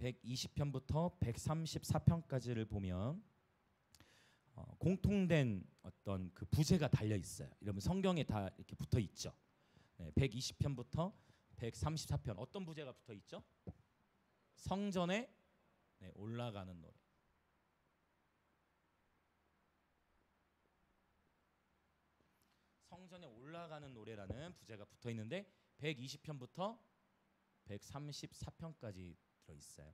120편부터 134편까지를 보면 공통된 어떤 그 부제가 달려 있어요. 여러분 성경에 다 이렇게 붙어 있죠. 120편부터 134편 어떤 부제가 붙어 있죠? 성전에 올라가는 노래. 성전에 올라가는 노래라는 부제가 붙어 있는데 120편부터 134편까지 들어 있어요.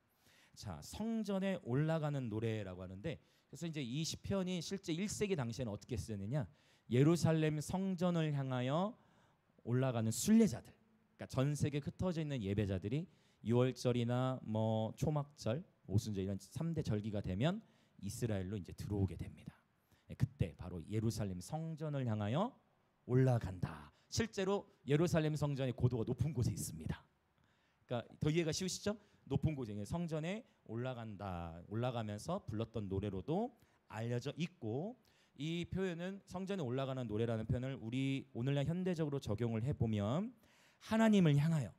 자, 성전에 올라가는 노래라고 하는데 그래서 이제 이 시편이 실제 1세기 당시에는 어떻게 쓰였느냐? 예루살렘 성전을 향하여 올라가는 순례자들. 그러니까 전 세계에 흩어져 있는 예배자들이 6월절이나 뭐 초막절, 오순절 이런 3대 절기가 되면 이스라엘로 이제 들어오게 됩니다. 그때 바로 예루살렘 성전을 향하여 올라간다. 실제로 예루살렘 성전의 고도가 높은 곳에 있습니다. 그러니까 더 이해가 쉬우시죠? 높은 곳에 성전에 올라간다. 올라가면서 불렀던 노래로도 알려져 있고 이 표현은 성전에 올라가는 노래라는 표현을 우리 오늘날 현대적으로 적용을 해보면 하나님을 향하여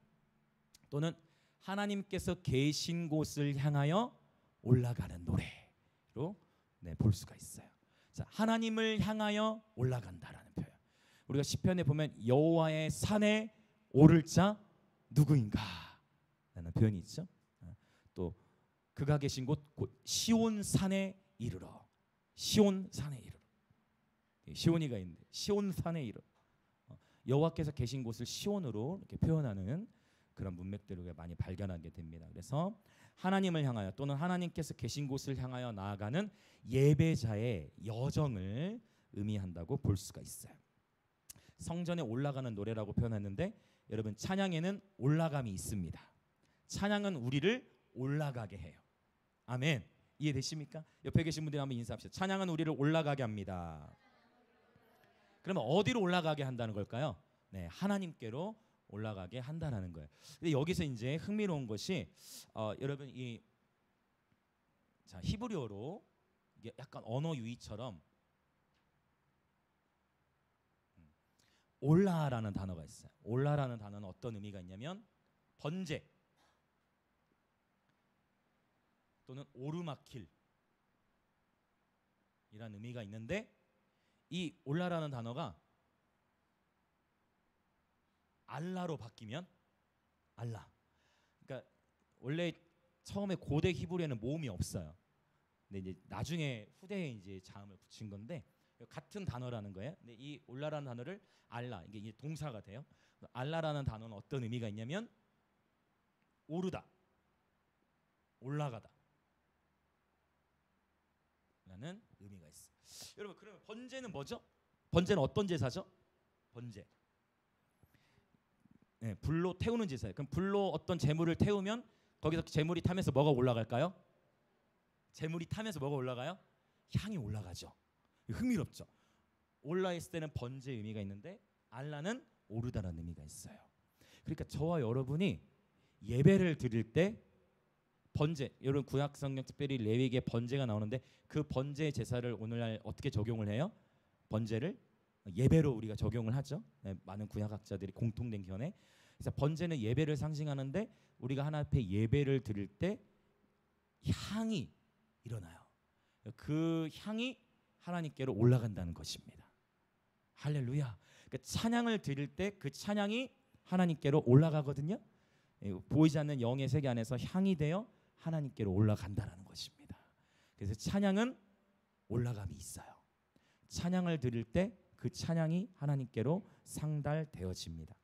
또는 하나님께서 계신 곳을 향하여 올라가는 노래로 볼 수가 있어요. 자, 하나님을 향하여 올라간다라는 표현. 우리가 시편에 보면 여호와의 산에 오를 자 누구인가 라는 표현이 있죠. 또 그가 계신 곳 시온 산에 이르러. 시온 산에 이르러. 시온이가 있는데 시온 산에 이르러. 여호와께서 계신 곳을 시온으로 이렇게 표현하는 그런 문맥들을 우리가 많이 발견하게 됩니다. 그래서 하나님을 향하여 또는 하나님께서 계신 곳을 향하여 나아가는 예배자의 여정을 의미한다고 볼 수가 있어요. 성전에 올라가는 노래라고 표현했는데 여러분 찬양에는 올라감이 있습니다. 찬양은 우리를 올라가게 해요. 아멘. 이해되십니까? 옆에 계신 분들 한번 인사합시다. 찬양은 우리를 올라가게 합니다. 그러면 어디로 올라가게 한다는 걸까요? 네, 하나님께로 올라가게 한다는 거예요. 근데 여기서 이제 흥미로운 것이 여러분 이 히브리어로 이게 약간 언어 유희처럼 올라라는 단어가 있어요. 올라라는 단어는 어떤 의미가 있냐면 번제 또는 오르막길 이라는 의미가 있는데 이 올라라는 단어가 알라로 바뀌면 알라. 그러니까 원래 처음에 고대 히브리어에는 모음이 없어요. 근데 이제 나중에 후대에 이제 자음을 붙인 건데 같은 단어라는 거예요. 근데 이 올라라는 단어를 알라 이게 동사가 돼요. 알라라는 단어는 어떤 의미가 있냐면 오르다, 올라가다 라는 의미가 있어요. 여러분 그러면 번제는 뭐죠? 번제는 어떤 제사죠? 번제. 네, 불로 태우는 제사예요. 그럼 불로 어떤 재물을 태우면 거기서 재물이 타면서 뭐가 올라갈까요? 재물이 타면서 뭐가 올라가요? 향이 올라가죠. 흥미롭죠. 올라 있을 때는 번제의 의미가 있는데 알라는 오르다라는 의미가 있어요. 그러니까 저와 여러분이 예배를 드릴 때 번제, 여러분 구약 성경 특별히 레위기에 번제가 나오는데 그 번제 제사를 오늘날 어떻게 적용을 해요? 번제를 예배로 우리가 적용을 하죠. 네, 많은 구약학자들이 공통된 견해. 그래서 번제는 예배를 상징하는데 우리가 하나님 앞에 예배를 드릴 때 향이 일어나요. 그 향이 하나님께로 올라간다는 것입니다. 할렐루야. 그러니까 찬양을 드릴 때 그 찬양이 하나님께로 올라가거든요. 보이지 않는 영의 세계 안에서 향이 되어 하나님께로 올라간다는 것입니다. 그래서 찬양은 올라감이 있어요. 찬양을 드릴 때 그 찬양이 하나님께로 상달되어집니다.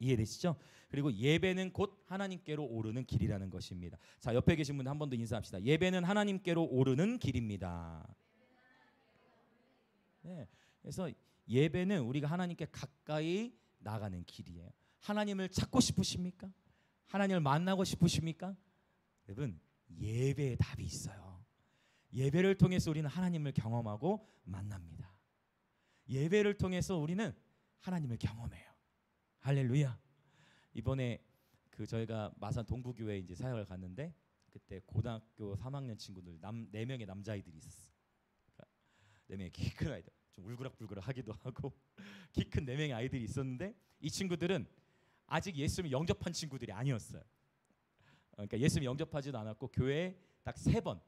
이해되시죠? 그리고 예배는 곧 하나님께로 오르는 길이라는 것입니다. 자, 옆에 계신 분 한 번 더 인사합시다. 예배는 하나님께로 오르는 길입니다. 네, 그래서 예배는 우리가 하나님께 가까이 나가는 길이에요. 하나님을 찾고 싶으십니까? 하나님을 만나고 싶으십니까? 여러분 예배에 답이 있어요. 예배를 통해서 우리는 하나님을 경험하고 만납니다. 예배를 통해서 우리는 하나님을 경험해요. 할렐루야. 이번에 저희가 마산 동부교회 이제 사역을 갔는데 그때 고등학교 3학년 친구들 4명의 남자아이들이 있었어. 4명의 키 큰 아이들. 좀 울그락불그락하기도 하고 키 큰 4명의 아이들이 있었는데 이 친구들은 아직 예수님을 영접한 친구들이 아니었어요. 그러니까 예수님 영접하지도 않았고 교회에 딱 3번,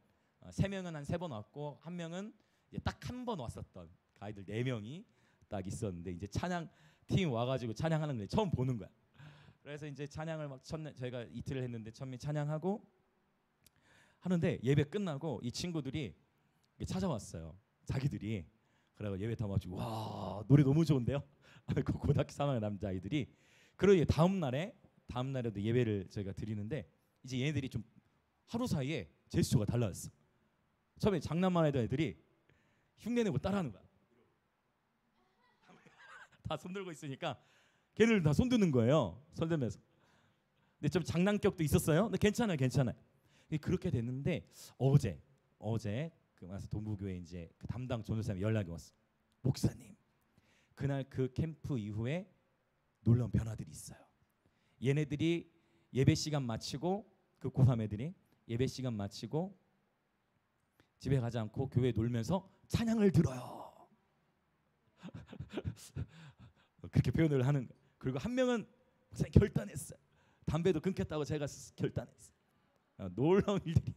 3명은 한 3번 왔고 한 명은 딱 한 번 왔었던 그 아이들 4명이 딱 있었는데 이제 찬양 팀 와가지고 찬양하는 걸 처음 보는 거야. 그래서 이제 찬양을 막 저희가 이틀을 했는데 처음에 찬양하고 하는데 예배 끝나고 이 친구들이 찾아왔어요. 자기들이. 그래서 예배 다 마치고 와 노래 너무 좋은데요. 그 고등학교 3학년 남자아이들이. 그러고 다음 날에도 예배를 저희가 드리는데 이제 얘네들이 좀 하루 사이에 제스처가 달라졌어. 처음에 장난만 하던 애들이 흉내내고 따라하는 거야. 다 손들고 있으니까 걔네들 다 손드는 거예요. 손들면서. 근데 좀 장난격도 있었어요. 근데 괜찮아요. 그렇게 됐는데 어제 그 와서 동부교회 이제 그 담당 전도사님이 연락이 왔어. 목사님, 그날 그 캠프 이후에 놀라운 변화들이 있어요. 얘네들이 예배 시간 마치고 그 고3 애들이 예배 시간 마치고 집에 가지 않고 교회에 놀면서 찬양을 들어요. 그렇게 표현을 하는 거예요. 그리고 한 명은 목사님 결단했어요. 담배도 끊겠다고 제가 결단했어요. 놀라운 일들이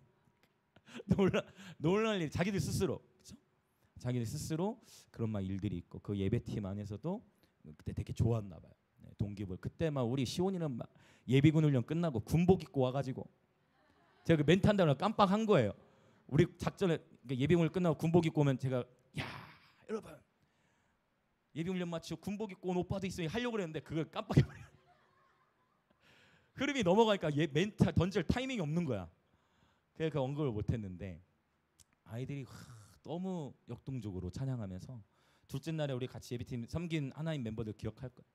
놀라운 일 자기들 스스로 그렇죠? 자기들 스스로 그런 막 일들이 있고 그 예배팀 안에서도 그때 되게 좋았나 봐요. 네, 동기부여. 그때 막 우리 시온이는 막 예비군 훈련 끝나고 군복 입고 와가지고 제가 그 멘트 한다고 깜빡한 거예요. 우리 작전에 예비군을 끝나고 군복 입고 오면 제가 야 여러분 예비훈련 마치고 군복 입고 온 오빠도 있으니 하려고 그랬는데 그걸 깜빡해버려. 흐름이 넘어가니까 멘트 던질 타이밍이 없는 거야. 그래서 그 언급을 못했는데 아이들이 너무 역동적으로 찬양하면서 둘째 날에 우리 같이 예비팀 섬긴 하나님 멤버들 기억할 거야.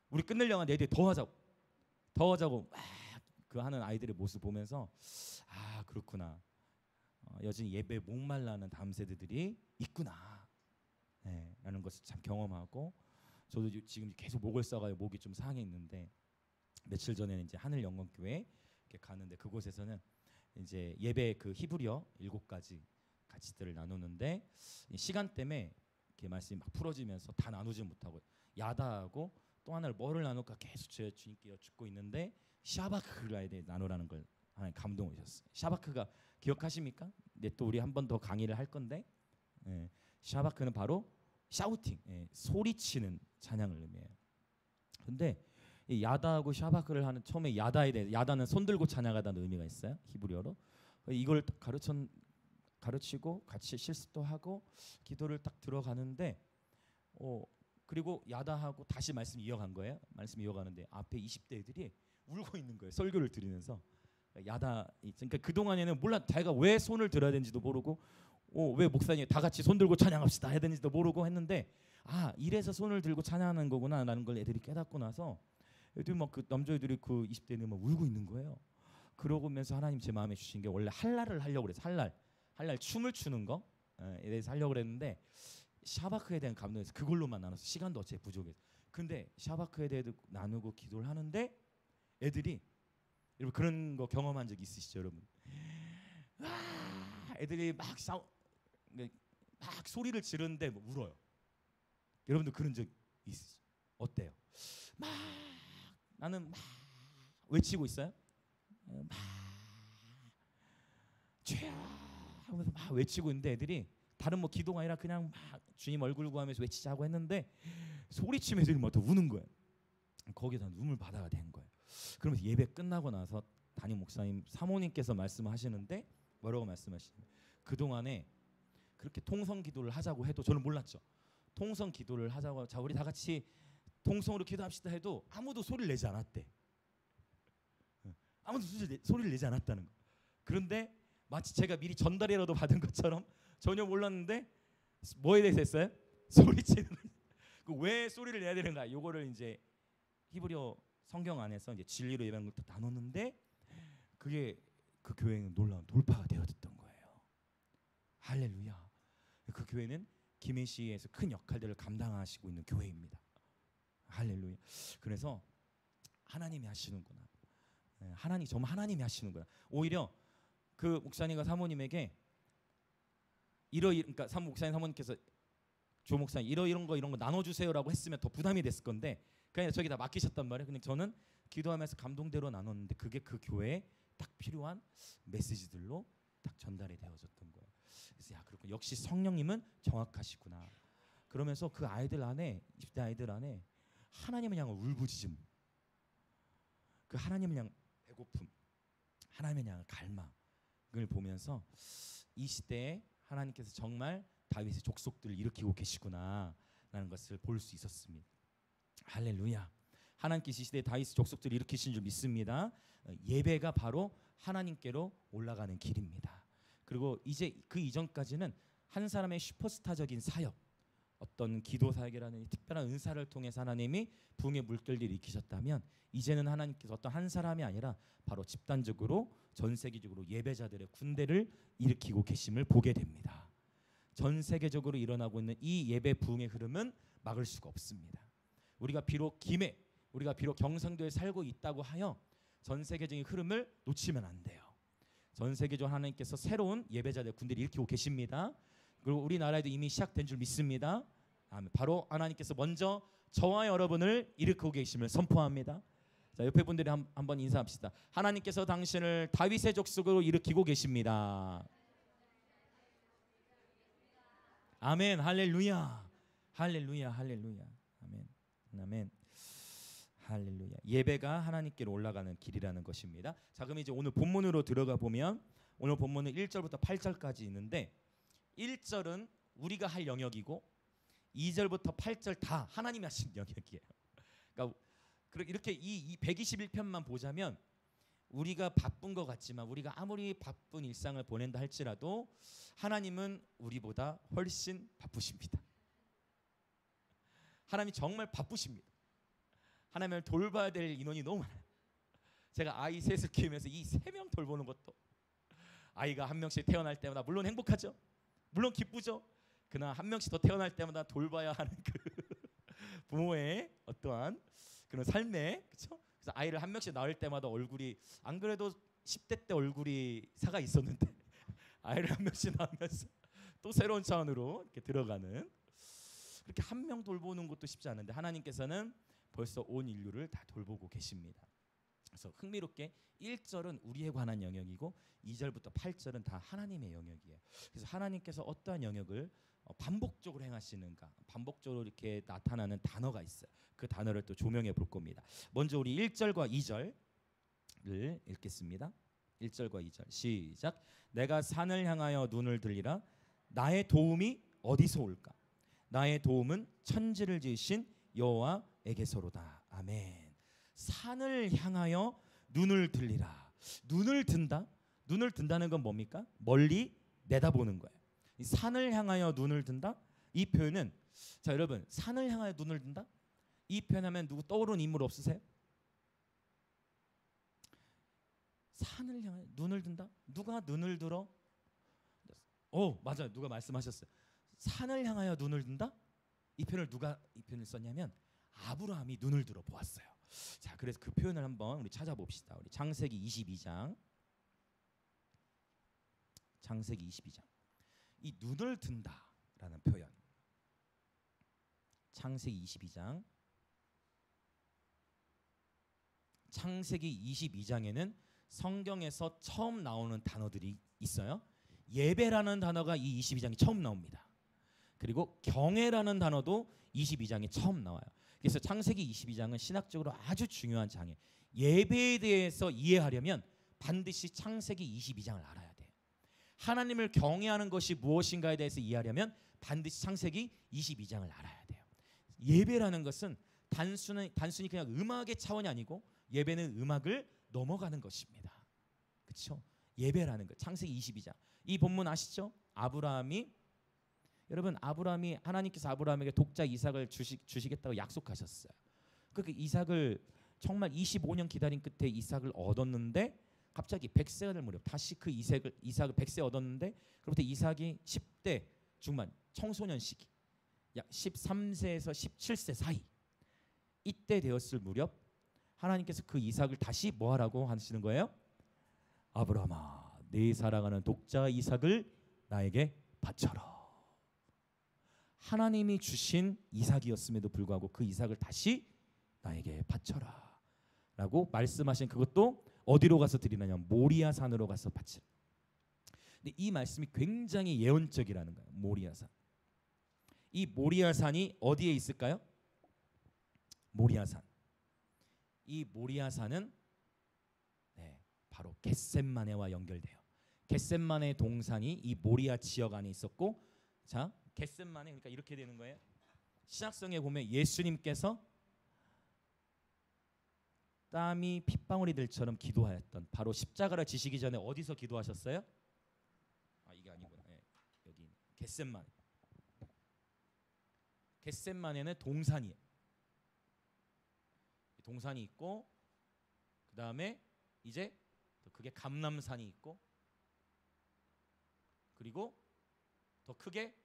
우리 끝내려고 하는데 애들이 더 하자고 막 그 하는 아이들의 모습 보면서 아 그렇구나. 여전히 예배 목말라는 다음 세대들이 있구나. 네, 라는 것을 참 경험하고 저도 지금 계속 목을 써가지고 목이 좀 상해 있는데 며칠 전에는 이제 하늘영광교회 가는데 그곳에서는 이제 예배 그 히브리어 7가지 가지들을 나누는데 시간 때문에 이렇게 말씀이 막 풀어지면서 다 나누지 못하고 야다하고 또 하나를 뭐를 나눌까 계속 제 주님께 여쭙고 있는데 샤바크를 나누라는 걸 하나님 감동을 주셨어요. 샤바크가 기억하십니까? 네, 또 우리 한 번 더 강의를 할 건데 샤바크는 바로 샤우팅, 소리치는 찬양을 의미해요. 근데 이 야다하고 샤바크를 하는 처음에 야다에 대해 야다는 손들고 찬양하다는 의미가 있어요. 히브리어로. 이걸 가르치고 같이 실습도 하고 기도를 딱 들어가는데 그리고 야다하고 다시 말씀 이어간 거예요. 말씀 이어가는데 앞에 20대 애들이 울고 있는 거예요. 설교를 들으면서 야다 그러니까 그 동안에는 몰라 자기가 왜 손을 들어야 되는지도 모르고 왜 목사님 다 같이 손 들고 찬양합시다 해야 되는지도 모르고 했는데 아 이래서 손을 들고 찬양하는 거구나라는 걸 애들이 깨닫고 나서 애들이 막 그 남자애들이 그 20대는 막 울고 있는 거예요. 그러고면서 하나님 제 마음에 주신 게 원래 할랄을 하려고 그래서 할랄 춤을 추는 거에 대해서 하려고 그랬는데 샤바크에 대한 감동에서 그걸로만 나눠서 시간도 어차피 부족해서 근데 샤바크에 대해 나누고 기도를 하는데 애들이 여러분 그런 거 경험한 적 있으시죠 여러분? 애들이 막 소리를 지르는데 뭐 울어요. 여러분도 그런 적 있으시죠? 어때요? 나는 막 외치고 있어요. 막 죄야 하면서 막 외치고 있는데 애들이 다른 뭐 기도가 아니라 그냥 막 주님 얼굴 구하면서 외치자고 했는데 소리치면서 애들이 막 더 우는 거예요. 거기에다 눈물 바다가 된 거예요. 그러면서 예배 끝나고 나서 담임 목사님 사모님께서 말씀하시는데 뭐라고 말씀하시냐면 그동안에 그렇게 통성 기도를 하자고 해도 저는 몰랐죠. 통성 기도를 하자고 자 우리 다 같이 통성으로 기도합시다 해도 아무도 소리를 내지 않았대. 아무도 소리를 내지 않았다는 거. 그런데 마치 제가 미리 전달이라도 받은 것처럼 전혀 몰랐는데 뭐에 대해서 했어요? 소리치는 왜 소리를 내야 되는가? 요거를 이제 히브리어 성경 안에서 이제 진리로 예배하는 걸 나눴는데 그게 그 교회는 놀라운 돌파가 되어졌던 거예요. 할렐루야. 그 교회는 김해시에서 큰 역할들을 감당하시고 있는 교회입니다. 할렐루야. 그래서 하나님이 하시는구나. 정말 하나님이 하시는구나. 오히려 그 목사님과 사모님에게 그러니까 목사님 사모님께서 조 목사님 이런 거 나눠주세요라고 했으면 더 부담이 됐을 건데 그냥 저기 다 맡기셨단 말이에요. 근데 저는 기도하면서 감동대로 나눴는데 그게 그 교회의 딱 필요한 메시지들로 딱 전달이 되어졌던 거예요. 그래서 야, 그렇군. 역시 성령님은 정확하시구나. 그러면서 그 아이들 안에, 20대 아이들 안에 하나님을 향한 울부짖음, 그 하나님을 향한 배고픔, 하나님을 향한 갈망을 보면서 이 시대에 하나님께서 정말 다윗의 족속들을 일으키고 계시구나라는 것을 볼 수 있었습니다. 할렐루야. 하나님께서 이 시대에 다윗의 족속들을 일으키신 줄 믿습니다. 예배가 바로 하나님께로 올라가는 길입니다. 그리고 이제 그 이전까지는 한 사람의 슈퍼스타적인 사역, 어떤 기도 사역이라는 특별한 은사를 통해서 하나님이 부흥의 물결들을 일으키셨다면, 이제는 하나님께서 어떤 한 사람이 아니라 바로 집단적으로 전 세계적으로 예배자들의 군대를 일으키고 계심을 보게 됩니다. 전 세계적으로 일어나고 있는 이 예배 부흥의 흐름은 막을 수가 없습니다. 우리가 비록 김해, 우리가 비록 경상도에 살고 있다고 하여 전 세계적인 흐름을 놓치면 안 돼요. 전 세계적으로 하나님께서 새로운 예배자들의 군대를 일으키고 계십니다. 그리고 우리나라에도 이미 시작된 줄 믿습니다. 바로 하나님께서 먼저 저와 여러분을 일으키고 계심을 선포합니다. 자, 옆에 분들이 한번 인사합시다. 하나님께서 당신을 다윗의 족속으로 일으키고 계십니다. 아멘. 할렐루야. 할렐루야. 할렐루야. 아멘. 아멘. 할렐루야. 예배가 하나님께로 올라가는 길이라는 것입니다. 자, 그럼 이제 오늘 본문으로 들어가 보면, 오늘 본문은 1절부터 8절까지 있는데, 1절은 우리가 할 영역이고 2절부터 8절 다 하나님이 하신 영역이에요. 그러니까 이렇게 이 121편만 보자면 우리가 바쁜 것 같지만, 우리가 아무리 바쁜 일상을 보낸다 할지라도 하나님은 우리보다 훨씬 바쁘십니다. 하나님이 정말 바쁘십니다. 하나님을 돌봐야 될 인원이 너무 많아요. 제가 아이 셋을 키우면서 이 3명 돌보는 것도, 아이가 한 명씩 태어날 때마다 물론 행복하죠. 물론 기쁘죠. 그러나 한 명씩 더 태어날 때마다 돌봐야 하는 그 부모의 어떠한 그런 삶에, 그렇죠? 그래서 아이를 한 명씩 낳을 때마다 얼굴이, 안 그래도 10대 때 얼굴이 사가 있었는데 아이를 한 명씩 낳으면서 또 새로운 차원으로 이렇게 들어가는, 그렇게 한 명 돌보는 것도 쉽지 않은데 하나님께서는 벌써 온 인류를 다 돌보고 계십니다. 그래서 흥미롭게 1절은 우리에 관한 영역이고 2절부터 8절은 다 하나님의 영역이에요. 그래서 하나님께서 어떠한 영역을 반복적으로 행하시는가, 반복적으로 이렇게 나타나는 단어가 있어요. 그 단어를 또 조명해 볼 겁니다. 먼저 우리 1절과 2절을 읽겠습니다. 1절과 2절 시작. 내가 산을 향하여 눈을 들리라. 나의 도움이 어디서 올까? 나의 도움은 천지를 지으신 여호와에게서로다. 아멘. 산을 향하여 눈을 들리라. 눈을 든다. 눈을 든다는 건 뭡니까? 멀리 내다보는 거예요. 이 산을 향하여 눈을 든다. 이 표현은, 자 여러분, 산을 향하여 눈을 든다. 이 표현하면 누구 떠오르는 인물 없으세요? 산을 향하여 눈을 든다. 누가 눈을 들어? 맞아요. 누가 말씀하셨어요. 산을 향하여 눈을 든다. 이 표현을 누가 이 표현을 썼냐면 아브라함이 눈을 들어 보았어요. 자, 그래서 그 표현을 한번 우리 찾아봅시다. 우리 창세기 22장. 창세기 22장. 이 눈을 든다라는 표현. 창세기 22장. 창세기 22장에는 성경에서 처음 나오는 단어들이 있어요. 예배라는 단어가 이 22장에 처음 나옵니다. 그리고 경외라는 단어도 22장에 처음 나와요. 그래서 창세기 22장은 신학적으로 아주 중요한 장이에요. 예배에 대해서 이해하려면 반드시 창세기 22장을 알아야 돼요. 하나님을 경외하는 것이 무엇인가에 대해서 이해하려면 반드시 창세기 22장을 알아야 돼요. 예배라는 것은 단순히 그냥 음악의 차원이 아니고 예배는 음악을 넘어가는 것입니다. 그렇죠? 예배라는 것. 창세기 22장. 이 본문 아시죠? 여러분, 아브라함이 하나님께서 아브라함에게 독자 이삭을 주시겠다고 약속하셨어요. 그 이삭을 정말 25년 기다린 끝에 이삭을 얻었는데, 갑자기 100세가 될 무렵 다시 그 이삭을 100세 얻었는데, 그로부터 이삭이 10대 중반 청소년 시기, 약 13세에서 17세 사이, 이때 되었을 무렵 하나님께서 그 이삭을 다시 뭐 하라고 하시는 거예요? 아브라함아, 네 사랑하는 독자 이삭을 나에게 바쳐라. 하나님이 주신 이삭이었음에도 불구하고 그 이삭을 다시 나에게 바쳐라 라고 말씀하신, 그것도 어디로 가서 드리느냐? 모리아 산으로 가서 바치라. 근데 이 말씀이 굉장히 예언적이라는 거예요. 모리아 산. 이 모리아 산이 어디에 있을까요? 모리아 산. 이 모리아 산은 바로 겟셋마네와 연결돼요. 겟셋마네 동산이 이 모리아 지역 안에 있었고, 자, 겟셋마네, 그러니까 이렇게 되는 거예요. 신약성에 보면 예수님께서 땀이 핏방울이들처럼 기도하였던, 바로 십자가를 지시기 전에 어디서 기도하셨어요? 이게 아니구나. 여기 겟셋마네. 겟셋마네는 동산이에요. 동산이 있고, 그 다음에 이제 더 크게 감람산이 있고, 그리고 더 크게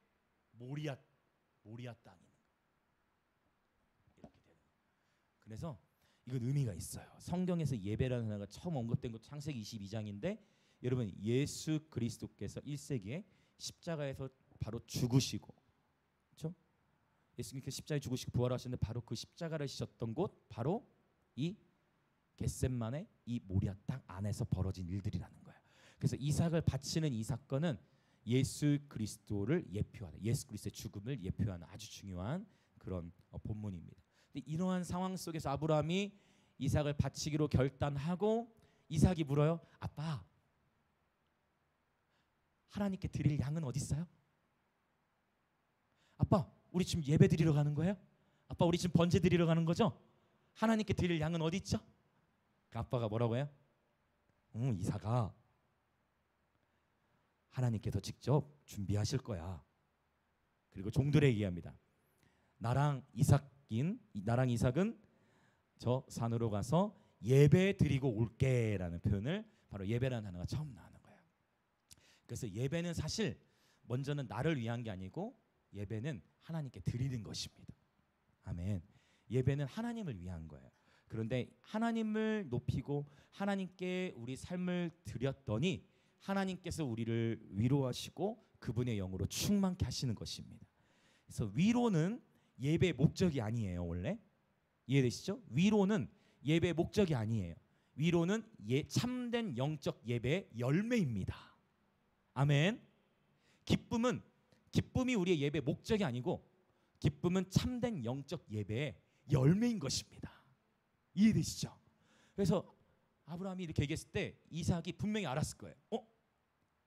모리아 땅이 있는 거예요. 이렇게 되는 거예요. 그래서 이건 의미가 있어요. 성경에서 예배라는 단어가 처음 언급된 것 창세기 22장인데, 여러분 예수 그리스도께서 1세기에 십자가에서 바로 죽으시고, 그렇죠? 예수님께서 십자가에 죽으시고 부활하셨는데 바로 그 십자가를 지셨던 곳, 바로 이 겟셋만의 이 모리아 땅 안에서 벌어진 일들이라는 거예요. 그래서 이삭을 바치는 이 사건은 예수 그리스도를 예표하는, 예수 그리스도의 죽음을 예표하는 아주 중요한 그런 본문입니다. 근데 이러한 상황 속에서 아브라함이 이삭을 바치기로 결단하고, 이삭이 물어요. 아빠, 하나님께 드릴 양은 어디 있어요? 아빠, 우리 지금 예배 드리러 가는 거예요? 아빠, 우리 지금 번제 드리러 가는 거죠? 하나님께 드릴 양은 어디 있죠? 그 아빠가 뭐라고 해요? 이삭아, 하나님께서 직접 준비하실 거야. 그리고 종들에게 얘기합니다. 나랑 이삭은 저 산으로 가서 예배 드리고 올게라는 표현을, 바로 예배라는 단어가 처음 나오는 거예요. 그래서 예배는 사실 먼저는 나를 위한 게 아니고 예배는 하나님께 드리는 것입니다. 아멘. 예배는 하나님을 위한 거예요. 그런데 하나님을 높이고 하나님께 우리 삶을 드렸더니 하나님께서 우리를 위로하시고 그분의 영으로 충만케 하시는 것입니다. 그래서 위로는 예배의 목적이 아니에요. 원래 이해되시죠? 위로는 예배의 목적이 아니에요. 위로는 참된 영적 예배의 열매입니다. 아멘. 기쁨이 우리의 예배의 목적이 아니고, 기쁨은 참된 영적 예배의 열매인 것입니다. 이해되시죠? 그래서 아브라함이 이렇게 얘기했을 때 이삭이 분명히 알았을 거예요.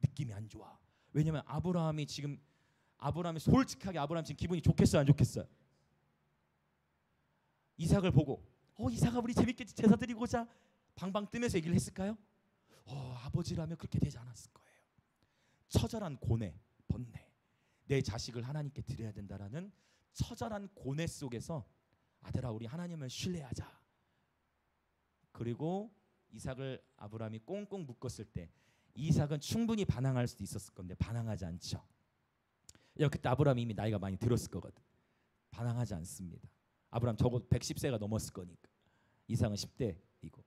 느낌이 안 좋아. 왜냐하면 아브라함이 솔직하게 아브라함 지금 기분이 좋겠어요, 안 좋겠어요? 이삭을 보고 이삭아, 우리 재밌게 제사 드리고 오자, 방방 뜨면서 얘기를 했을까요? 아버지라면 그렇게 되지 않았을 거예요. 처절한 고뇌, 번뇌, 내 자식을 하나님께 드려야 된다라는 처절한 고뇌 속에서 아들아, 우리 하나님을 신뢰하자. 그리고 이삭을 아브라함이 꽁꽁 묶었을 때 이삭은 충분히 반항할 수도 있었을 건데 반항하지 않죠. 그때 아브라함이 이미 나이가 많이 들었을 거거든. 반항하지 않습니다. 아브라함 적어도 110세가 넘었을 거니까. 이삭은 10대이고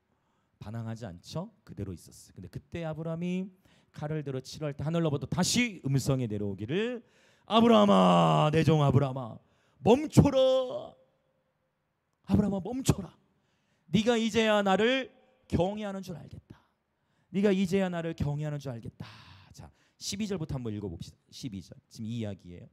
반항하지 않죠. 그대로 있었어요. 근데 그때 아브라함이 칼을 들어 치료할 때 하늘로부터 다시 음성이 내려오기를, 아브라함아, 내 종 아브라함아, 멈춰라. 아브라함아, 멈춰라. 네가 이제야 나를 경외하는 줄 알겠다. 네가 이제야 나를 경외하는 줄 알겠다. 자, 12절부터 한번 읽어봅시다. 12절. 지금 이 이야기예요.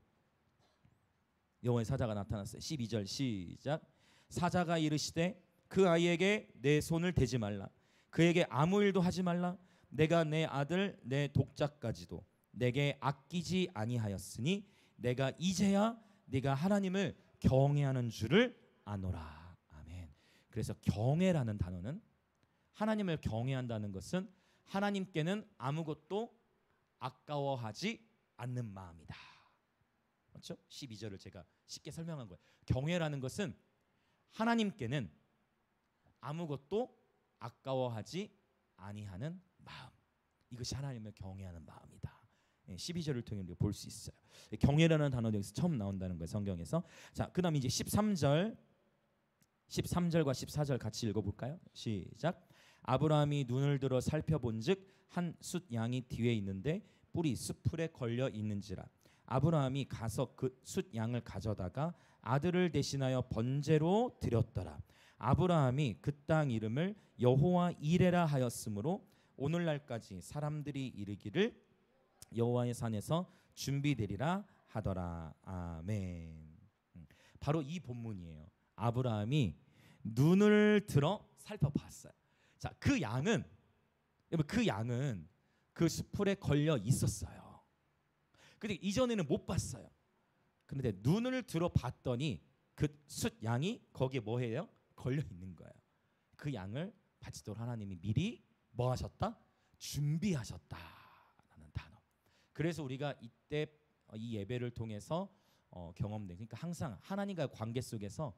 여호와의 사자가 나타났어요. 12절 시작. 사자가 이르시되 그 아이에게 내 손을 대지 말라. 그에게 아무 일도 하지 말라. 내가 내 아들 내 독자까지도 내게 아끼지 아니하였으니 내가 이제야 네가 하나님을 경외하는 줄을 아노라. 아멘. 그래서 경외라는 단어는, 하나님을 경외한다는 것은 하나님께는 아무것도 아까워하지 않는 마음이다. 그렇죠? 12절을 제가 쉽게 설명한 거예요. 경외라는 것은 하나님께는 아무것도 아까워하지 아니하는 마음. 이것이 하나님을 경외하는 마음이다. 12절을 통해 우리가 볼 수 있어요. 경외라는 단어가 여기서 처음 나온다는 거예요, 성경에서. 자, 그다음 이제 13절과 14절 같이 읽어볼까요? 시작. 아브라함이 눈을 들어 살펴본즉 한 숫 양이 뒤에 있는데 뿔이 숯불에 걸려 있는지라. 아브라함이 가서 그 숫 양을 가져다가 아들을 대신하여 번제로 드렸더라. 아브라함이 그 땅 이름을 여호와 이레라 하였으므로 오늘날까지 사람들이 이르기를 여호와의 산에서 준비되리라 하더라. 아멘. 바로 이 본문이에요. 아브라함이 눈을 들어 살펴봤어요. 자, 그 양은 그 수풀에 걸려 있었어요. 근데 이전에는 못 봤어요. 그런데 눈을 들어 봤더니 그 숫 양이 거기에 뭐해요? 걸려 있는 거예요. 그 양을 바치도록 하나님이 미리 뭐 하셨다? 준비하셨다라는 단어. 그래서 우리가 이때 이 예배를 통해서 경험된, 그러니까 항상 하나님과의 관계 속에서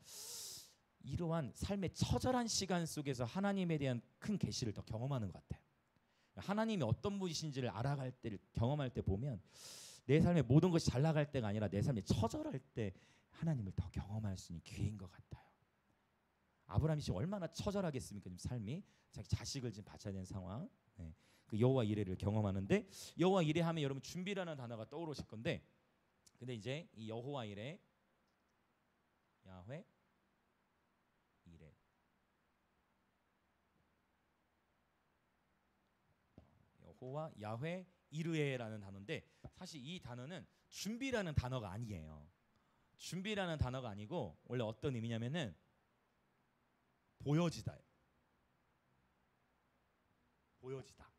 이러한 삶의 처절한 시간 속에서 하나님에 대한 큰 계시를 더 경험하는 것 같아요. 하나님이 어떤 분이신지를 알아갈 때를 경험할 때 보면 내 삶의 모든 것이 잘 나갈 때가 아니라 내 삶이 처절할 때 하나님을 더 경험할 수 있는 기회인 것 같아요. 아브라함이 지금 얼마나 처절하겠습니까? 지금 삶이 자기 자식을 지금 바쳐야 되는 상황. 네. 그 여호와 이레를 경험하는데, 여호와 이레 하면 여러분 준비라는 단어가 떠오르실 건데, 근데 이제 이 여호와 이레, 야훼 이레, 여호와 야훼 이르에라는 단어인데, 사실 이 단어는 준비라는 단어가 아니에요. 준비라는 단어가 아니고 원래 어떤 의미냐면은 보여지다. 보여지다.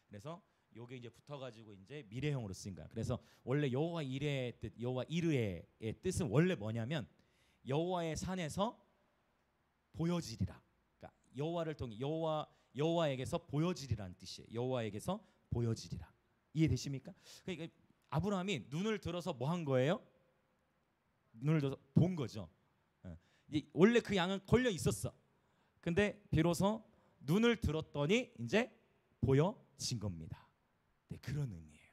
그래서 요게 이제 붙어가지고 이제 미래형으로 쓰인 거야. 그래서 원래 여호와 이레의 뜻, 여호와 이르의 뜻은 원래 뭐냐면 여호와의 산에서 보여지리라. 그러니까 여호와를 통해 여호와에게서 보여지리라는 뜻이에요. 여호와에게서 보여지리라. 이해되십니까? 그러니까 아브라함이 눈을 들어서 뭐 한 거예요? 눈을 들어서 본 거죠. 원래 그 양은 걸려 있었어. 근데 비로소 눈을 들었더니 이제 보여진 겁니다. 네, 그런 의미예요.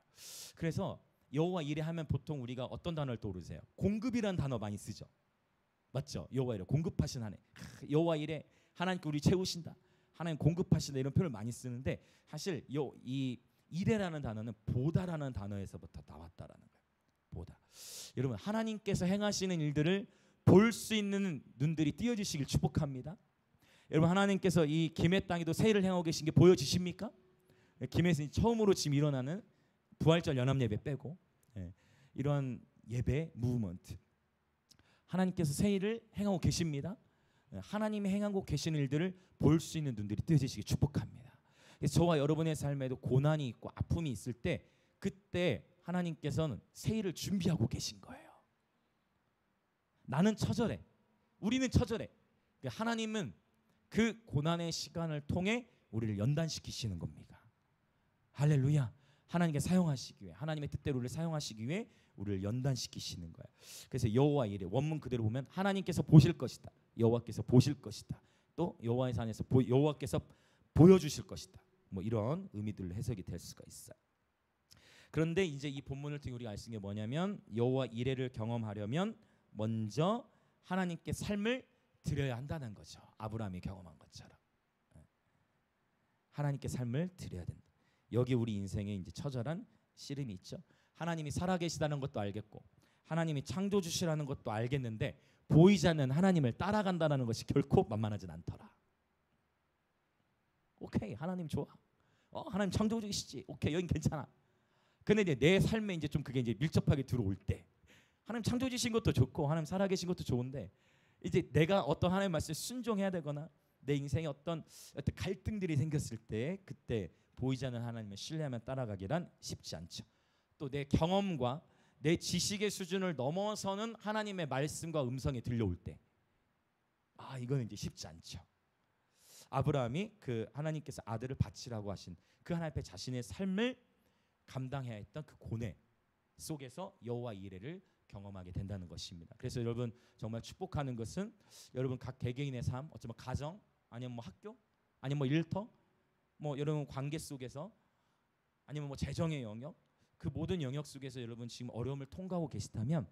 그래서 여호와 이레 하면 보통 우리가 어떤 단어를 떠오르세요? 공급이라는 단어 많이 쓰죠. 맞죠? 여호와 이레, 공급하신 하나님. 여호와 이레, 하나님께 우리 채우신다. 하나님 공급하신다, 이런 표현을 많이 쓰는데, 사실 이 이레라는 단어는 보다라는 단어에서부터 나왔다라는 거예요. 보다. 여러분, 하나님께서 행하시는 일들을 볼 수 있는 눈들이 띄어지시길 축복합니다. 여러분, 하나님께서 이 김해 땅에도 새 일을 행하고 계신 게 보여지십니까? 김해에서 처음으로 지금 일어나는 부활절 연합 예배 빼고 이런 예배 무브먼트, 하나님께서 새 일을 행하고 계십니다. 하나님이 행하고 계신 일들을 볼 수 있는 눈들이 띄어지시길 축복합니다. 저와 여러분의 삶에도 고난이 있고 아픔이 있을 때, 그때 하나님께서는 새 일을 준비하고 계신 거예요. 나는 처절해, 우리는 처절해. 하나님은 그 고난의 시간을 통해 우리를 연단시키시는 겁니다. 할렐루야. 하나님께 사용하시기 위해, 하나님의 뜻대로 우리를 사용하시기 위해 우리를 연단시키시는 거예요. 그래서 여호와 이레 원문 그대로 보면 하나님께서 보실 것이다, 여호와께서 보실 것이다, 또 여호와의 산에서 여호와께서 보여주실 것이다, 뭐 이런 의미들로 해석이 될 수가 있어요. 그런데 이제 이 본문을 통해 우리가 알 수 있는 게 뭐냐면, 여호와 이레를 경험하려면 먼저 하나님께 삶을 드려야 한다는 거죠. 아브라함이 경험한 것처럼 하나님께 삶을 드려야 된다. 여기 우리 인생에 이제 처절한 씨름이 있죠. 하나님이 살아계시다는 것도 알겠고, 하나님이 창조주시라는 것도 알겠는데, 보이지 않는 하나님을 따라간다는 것이 결코 만만하진 않더라. 오케이, 하나님 좋아. 하나님 창조주시지. 오케이, 여긴 괜찮아. 근데 이제 내 삶에 이제 좀 그게 이제 밀접하게 들어올 때, 하나님 창조주신 것도 좋고 하나님 살아계신 것도 좋은데, 이제 내가 어떤 하나님의 말씀에 순종해야 되거나 내 인생에 어떤 갈등들이 생겼을 때, 그때 보이지 않는 하나님을 신뢰하며 따라가기란 쉽지 않죠. 또 내 경험과 내 지식의 수준을 넘어서는 하나님의 말씀과 음성이 들려올 때, 이거는 이제 쉽지 않죠. 아브라함이 그 하나님께서 아들을 바치라고 하신 그 하나님 앞에 자신의 삶을 감당해야 했던 그 고뇌 속에서 여호와 이레를 경험하게 된다는 것입니다. 그래서 여러분, 정말 축복하는 것은 여러분 각 개개인의 삶, 어쩌면 가정, 아니면 뭐 학교, 아니면 뭐 일터, 뭐 여러분 관계 속에서, 아니면 뭐 재정의 영역, 그 모든 영역 속에서 여러분 지금 어려움을 통과하고 계시다면,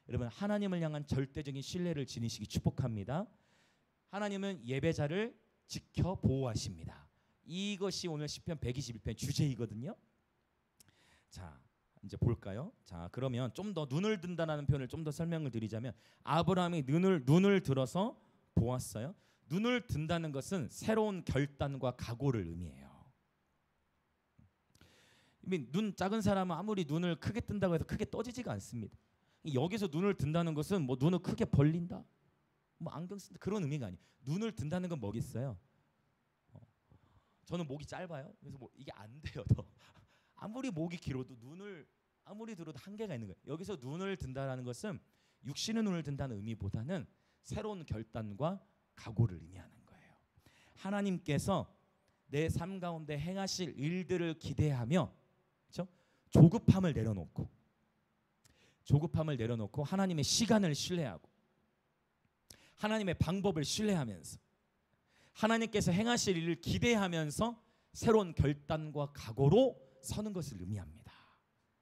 여러분 하나님을 향한 절대적인 신뢰를 지니시기 축복합니다. 하나님은 예배자를 지켜 보호하십니다. 이것이 오늘 시편 121편 주제이거든요. 자, 이제 볼까요? 자, 그러면 좀 더 눈을 든다라는 표현을 좀 더 설명을 드리자면, 아브라함이 눈을 들어서 보았어요? 눈을 든다는 것은 새로운 결단과 각오를 의미해요. 눈 작은 사람은 아무리 눈을 크게 뜬다고 해서 크게 떠지지가 않습니다. 여기서 눈을 든다는 것은 뭐 눈을 크게 벌린다, 뭐 안경 쓴다 그런 의미가 아니에요. 눈을 든다는 건 뭐겠어요? 저는 목이 짧아요. 그래서 뭐 이게 안 돼요. 더 아무리 목이 길어도 눈을 아무리 들어도 한계가 있는 거예요. 여기서 눈을 든다라는 것은 육신의 눈을 든다는 의미보다는 새로운 결단과 각오를 의미하는 거예요. 하나님께서 내 삶 가운데 행하실 일들을 기대하며, 그렇죠? 조급함을 내려놓고 하나님의 시간을 신뢰하고 하나님의 방법을 신뢰하면서 하나님께서 행하실 일을 기대하면서 새로운 결단과 각오로 서는 것을 의미합니다.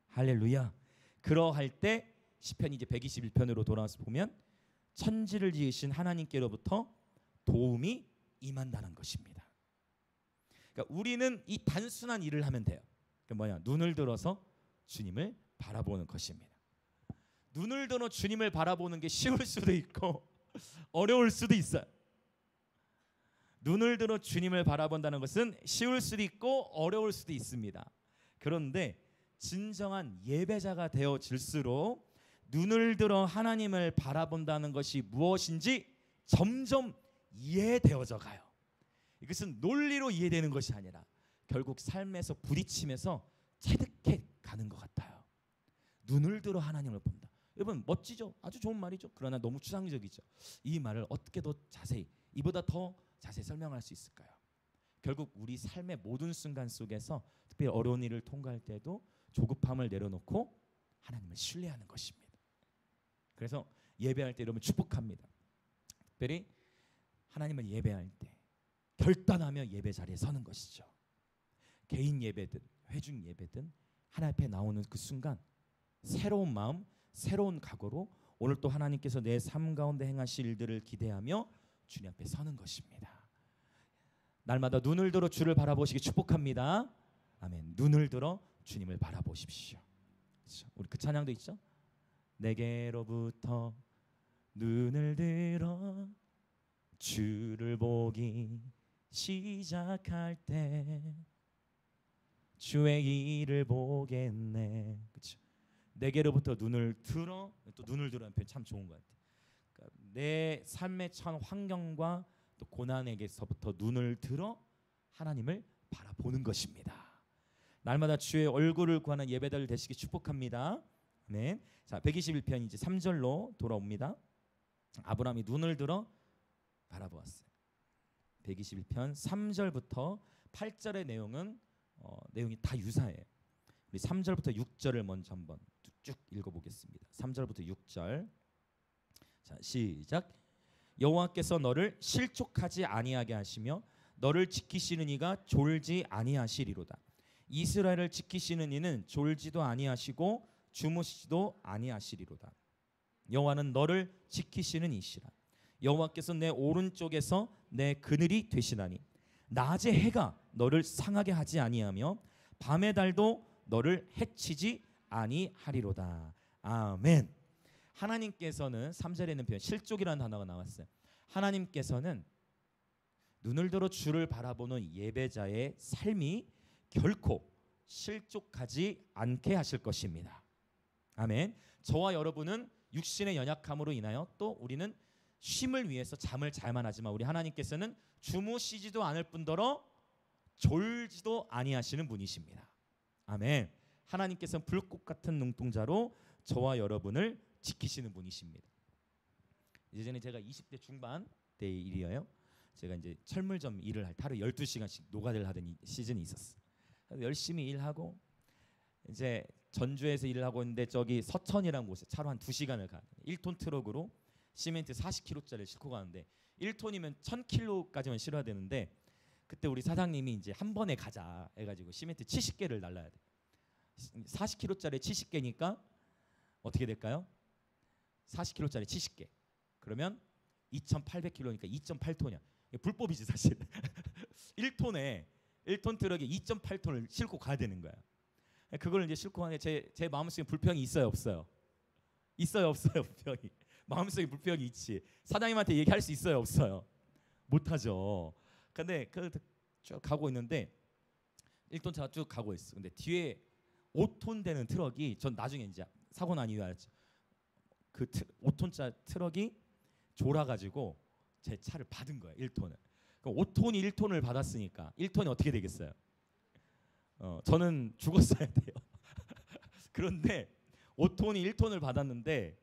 할렐루야. 그러할 때 시편 이제 121편으로 돌아와서 보면 천지를 지으신 하나님께로부터 도움이 임한다는 것입니다. 그러니까 우리는 이 단순한 일을 하면 돼요. 그러니까 뭐냐? 눈을 들어서 주님을 바라보는 것입니다. 눈을 들어 주님을 바라보는 게 쉬울 수도 있고 어려울 수도 있어요. 눈을 들어 주님을 바라본다는 것은 쉬울 수도 있고 어려울 수도 있습니다. 그런데 진정한 예배자가 되어질수록 눈을 들어 하나님을 바라본다는 것이 무엇인지 점점 이해되어져 가요. 이것은 논리로 이해되는 것이 아니라 결국 삶에서 부딪히면서 체득해 가는 것 같아요. 눈을 들어 하나님을 본다. 여러분 멋지죠? 아주 좋은 말이죠. 그러나 너무 추상적이죠. 이 말을 어떻게 더 자세히, 이보다 더 자세히 설명할 수 있을까요? 결국 우리 삶의 모든 순간 속에서 특별히 어려운 일을 통과할 때도 조급함을 내려놓고 하나님을 신뢰하는 것입니다. 그래서 예배할 때 여러분 축복합니다. 특별히 하나님을 예배할 때 결단하며 예배 자리에 서는 것이죠. 개인 예배든 회중 예배든 하나님 앞에 나오는 그 순간 새로운 마음, 새로운 각오로 오늘 또 하나님께서 내 삶 가운데 행하실 일들을 기대하며 주님 앞에 서는 것입니다. 날마다 눈을 들어 주를 바라보시기 축복합니다. 아멘. 눈을 들어 주님을 바라보십시오. 그렇죠? 우리 그 찬양도 있죠? 내게로부터 눈을 들어 주를 보기 시작할 때 주의 일을 보겠네. 그렇죠? 내게로부터 눈을 들어, 또 눈을 들어는 표현 참 좋은 것 같아요. 그러니까 내 삶의 처한 환경과 또 고난에게서부터 눈을 들어 하나님을 바라보는 것입니다. 날마다 주의 얼굴을 구하는 예배들 되시기 축복합니다. 아멘. 자, 121편 이제 3절로 돌아옵니다. 아브라함이 눈을 들어 바라보았어요. 121편 3절부터 8절의 내용이 다 유사해요. 우리 3절부터 6절을 먼저 한번 쭉 읽어보겠습니다. 3절부터 6절. 자, 시작. 여호와께서 너를 실족하지 아니하게 하시며 너를 지키시는 이가 졸지 아니하시리로다. 이스라엘을 지키시는 이는 졸지도 아니하시고 주무시지도 아니하시리로다. 여호와는 너를 지키시는 이시라. 여호와께서 내 오른쪽에서 내 그늘이 되시나니 낮의 해가 너를 상하게 하지 아니하며 밤의 달도 너를 해치지 아니하리로다. 아멘. 하나님께서는 3절에 있는 표현 실족이라는 단어가 나왔어요. 하나님께서는 눈을 들어 주를 바라보는 예배자의 삶이 결코 실족하지 않게 하실 것입니다. 아멘. 저와 여러분은 육신의 연약함으로 인하여 또 우리는 쉼을 위해서 잠을 잘만 하지만 우리 하나님께서는 주무시지도 않을 뿐더러 졸지도 아니하시는 분이십니다. 아멘. 하나님께서는 불꽃 같은 눈동자로 저와 여러분을 지키시는 분이십니다. 예전에 제가 20대 중반 때의 일이에요. 제가 이제 철물점 일을 할 때 하루 12시간씩 노가다를 하던 시즌이 있었어요. 열심히 일하고 이제 전주에서 일을 하고 있는데 저기 서천이라는 곳에 차로 한 2시간을 가요. 1톤 트럭으로 시멘트 40kg짜리를 싣고 가는데 1톤이면 1000kg까지만 실어야 되는데 그때 우리 사장님이 이제 한 번에 가자 해가지고 시멘트 70개를 날라야 돼. 40kg짜리 70개니까 어떻게 될까요? 40kg짜리 70개. 그러면 2800kg니까 2.8톤이야. 불법이지 사실. 1톤 트럭에 2.8톤을 싣고 가야 되는 거야. 그걸 이제 싣고 가는데 제 마음속에 불평이 있어요, 없어요? 있어요, 없어요? 불평이. 마음속에 불평이 있지. 사장님한테 얘기할 수 있어요, 없어요? 못하죠. 근데 쭉 가고 있는데 1톤 차가 쭉 가고 있어. 근데 뒤에 5톤 되는 트럭이, 전 나중에 이제 사고 난 이유 알았죠. 그 5톤짜 트럭이 졸아가지고 제 차를 받은 거예요. 1톤을. 그럼 5톤이 1톤을 받았으니까 1톤이 어떻게 되겠어요? 저는 죽었어야 돼요. 그런데 5톤이 1톤을 받았는데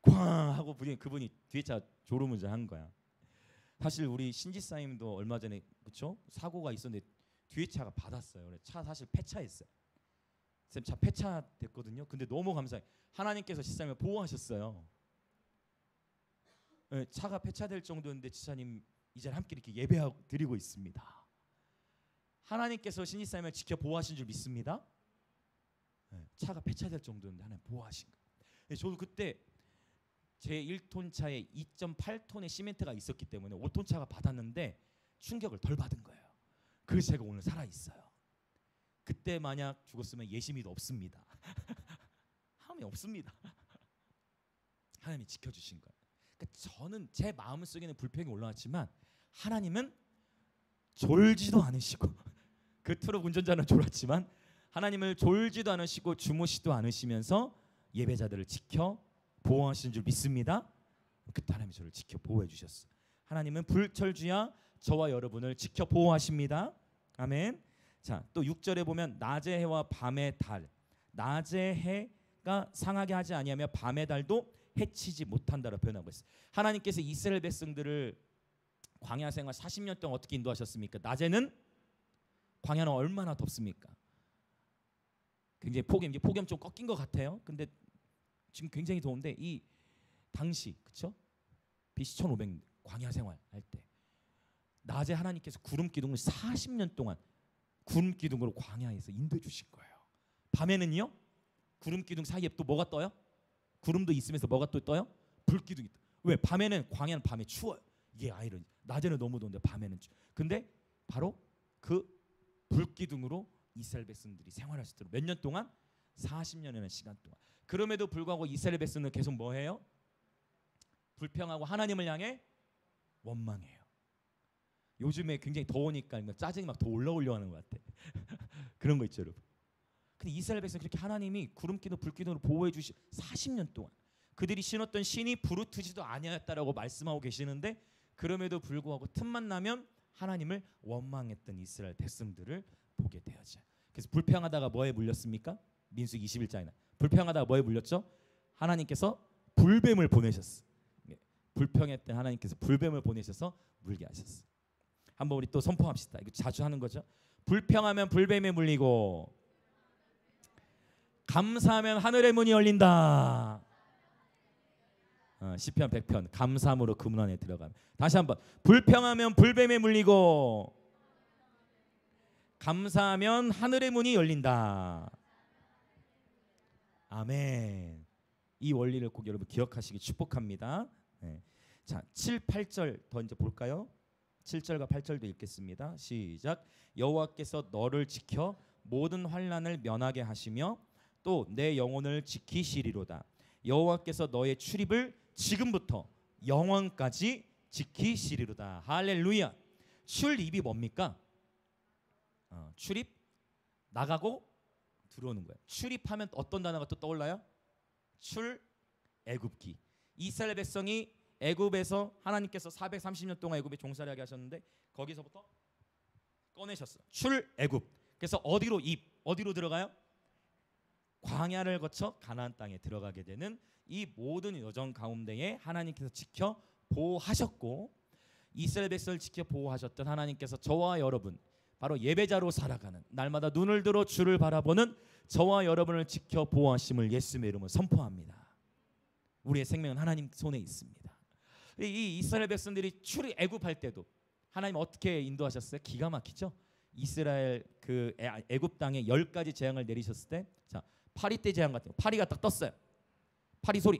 꽝 하고 그분이 뒤에 차 졸음운전한 거야. 사실 우리 신지사님도 얼마 전에 그쵸? 사고가 있었는데 뒤에 차가 받았어요. 차 사실 폐차했어요. 쌤 차 폐차됐거든요. 근데 너무 감사해요. 하나님께서 지사님을 보호하셨어요. 네, 차가 폐차될 정도였는데 지사님 이 자리에 함께 이렇게 예배하고 드리고 있습니다. 하나님께서 신지사님을 지켜 보호하신 줄 믿습니다. 네, 차가 폐차될 정도였는데 하나님 보호하신 거예요. 네, 저도 그때 제 1톤 차에 2.8톤의 시멘트가 있었기 때문에 5톤 차가 받았는데 충격을 덜 받은 거예요. 그래서 제가 오늘 살아 있어요. 그때 만약 죽었으면 예심이도 없습니다. 하나님이 없습니다. 하나님이 지켜주신 거예요. 그러니까 저는 제 마음속에는 불평이 올라왔지만 하나님은 졸지도 않으시고 그 트럭 운전자는 졸았지만 하나님을 졸지도 않으시고 주무시도 않으시면서 예배자들을 지켜 보호하시는 줄 믿습니다. 그때 하나님이 저를 지켜 보호해 주셨어요. 하나님은 불철주야 저와 여러분을 지켜 보호하십니다. 아멘. 자, 또 6절에 보면 낮의 해와 밤의 달, 낮의 해가 상하게 하지 아니하며 밤의 달도 해치지 못한다라고 표현하고 있어요. 하나님께서 이스라엘 백성들을 광야 생활 40년 동안 어떻게 인도하셨습니까? 낮에는 광야는 얼마나 덥습니까? 굉장히 폭염 좀 꺾인 것 같아요. 근데 지금 굉장히 더운데 이 당시 그렇죠? BC 1500 광야 생활 할 때 낮에 하나님께서 구름 기둥을 40년 동안 구름 기둥으로 광야에서 인도해 주신 거예요. 밤에는요 구름 기둥 사이에 또 뭐가 떠요? 구름도 있으면서 뭐가 또 떠요? 불 기둥이 떠. 왜? 밤에는 광야는 밤에 추워요. 이게 아이러니. 낮에는 너무 더운데 밤에는 근데 바로 그 불 기둥으로 이스라엘 백성들이 생활하셨도록 몇 년 동안? 40년이라는 시간 동안. 그럼에도 불구하고 이스라엘 백성은 계속 뭐해요? 불평하고 하나님을 향해 원망해요. 요즘에 굉장히 더우니까 짜증이 막 더 올라오려 하는 것 같아. 그런 거 있죠 여러분. 근데 이스라엘 백성 그렇게 하나님이 구름기둥 불기둥으로 보호해 주시 40년 동안 그들이 신었던 신이 부르트지도 아니하였다라고 말씀하고 계시는데 그럼에도 불구하고 틈만 나면 하나님을 원망했던 이스라엘 백성들을 보게 되어져. 그래서 불평하다가 뭐에 물렸습니까? 민수기 21장이나 불평하다가 뭐에 물렸죠? 하나님께서 불뱀을 보내셨어. 불평했던 하나님께서 불뱀을 보내셔서 물게 하셨어. 한번 우리 또 선포합시다. 이거 자주 하는 거죠. 불평하면 불뱀에 물리고 감사하면 하늘의 문이 열린다. 시편 100편 감사함으로 그 문 안에 들어가면. 다시 한번 불평하면 불뱀에 물리고 감사하면 하늘의 문이 열린다. 아멘. 이 원리를 꼭 여러분 기억하시기 축복합니다. 네. 자, 7, 8절 더 이제 볼까요? 7절과 8절도 읽겠습니다. 시작. 여호와께서 너를 지켜 모든 환난을 면하게 하시며 또 내 영혼을 지키시리로다. 여호와께서 너의 출입을 지금부터 영원까지 지키시리로다. 할렐루야. 출입이 뭡니까? 출입 나가고 들어오는 거예요. 출입하면 어떤 단어가 또 떠올라요? 출애굽기. 이스라엘 백성이 애굽에서 하나님께서 430년 동안 애굽에 종살이 하게 하셨는데 거기서부터 꺼내셨어요. 출애굽. 그래서 어디로 들어가요? 광야를 거쳐 가나안 땅에 들어가게 되는 이 모든 여정 가운데에 하나님께서 지켜 보호하셨고 이스라엘 백성을 지켜 보호하셨던 하나님께서 저와 여러분 바로 예배자로 살아가는 날마다 눈을 들어 주를 바라보는 저와 여러분을 지켜 보호하심을 예수님의 이름으로 선포합니다. 우리의 생명은 하나님 손에 있습니다. 이 이스라엘 백성들이 출애굽할 때도 하나님 어떻게 인도하셨어요? 기가 막히죠. 이스라엘 그 애굽 땅에 10가지 재앙을 내리셨을 때, 자 파리떼 재앙 같은 거, 파리가 딱 떴어요. 파리 소리,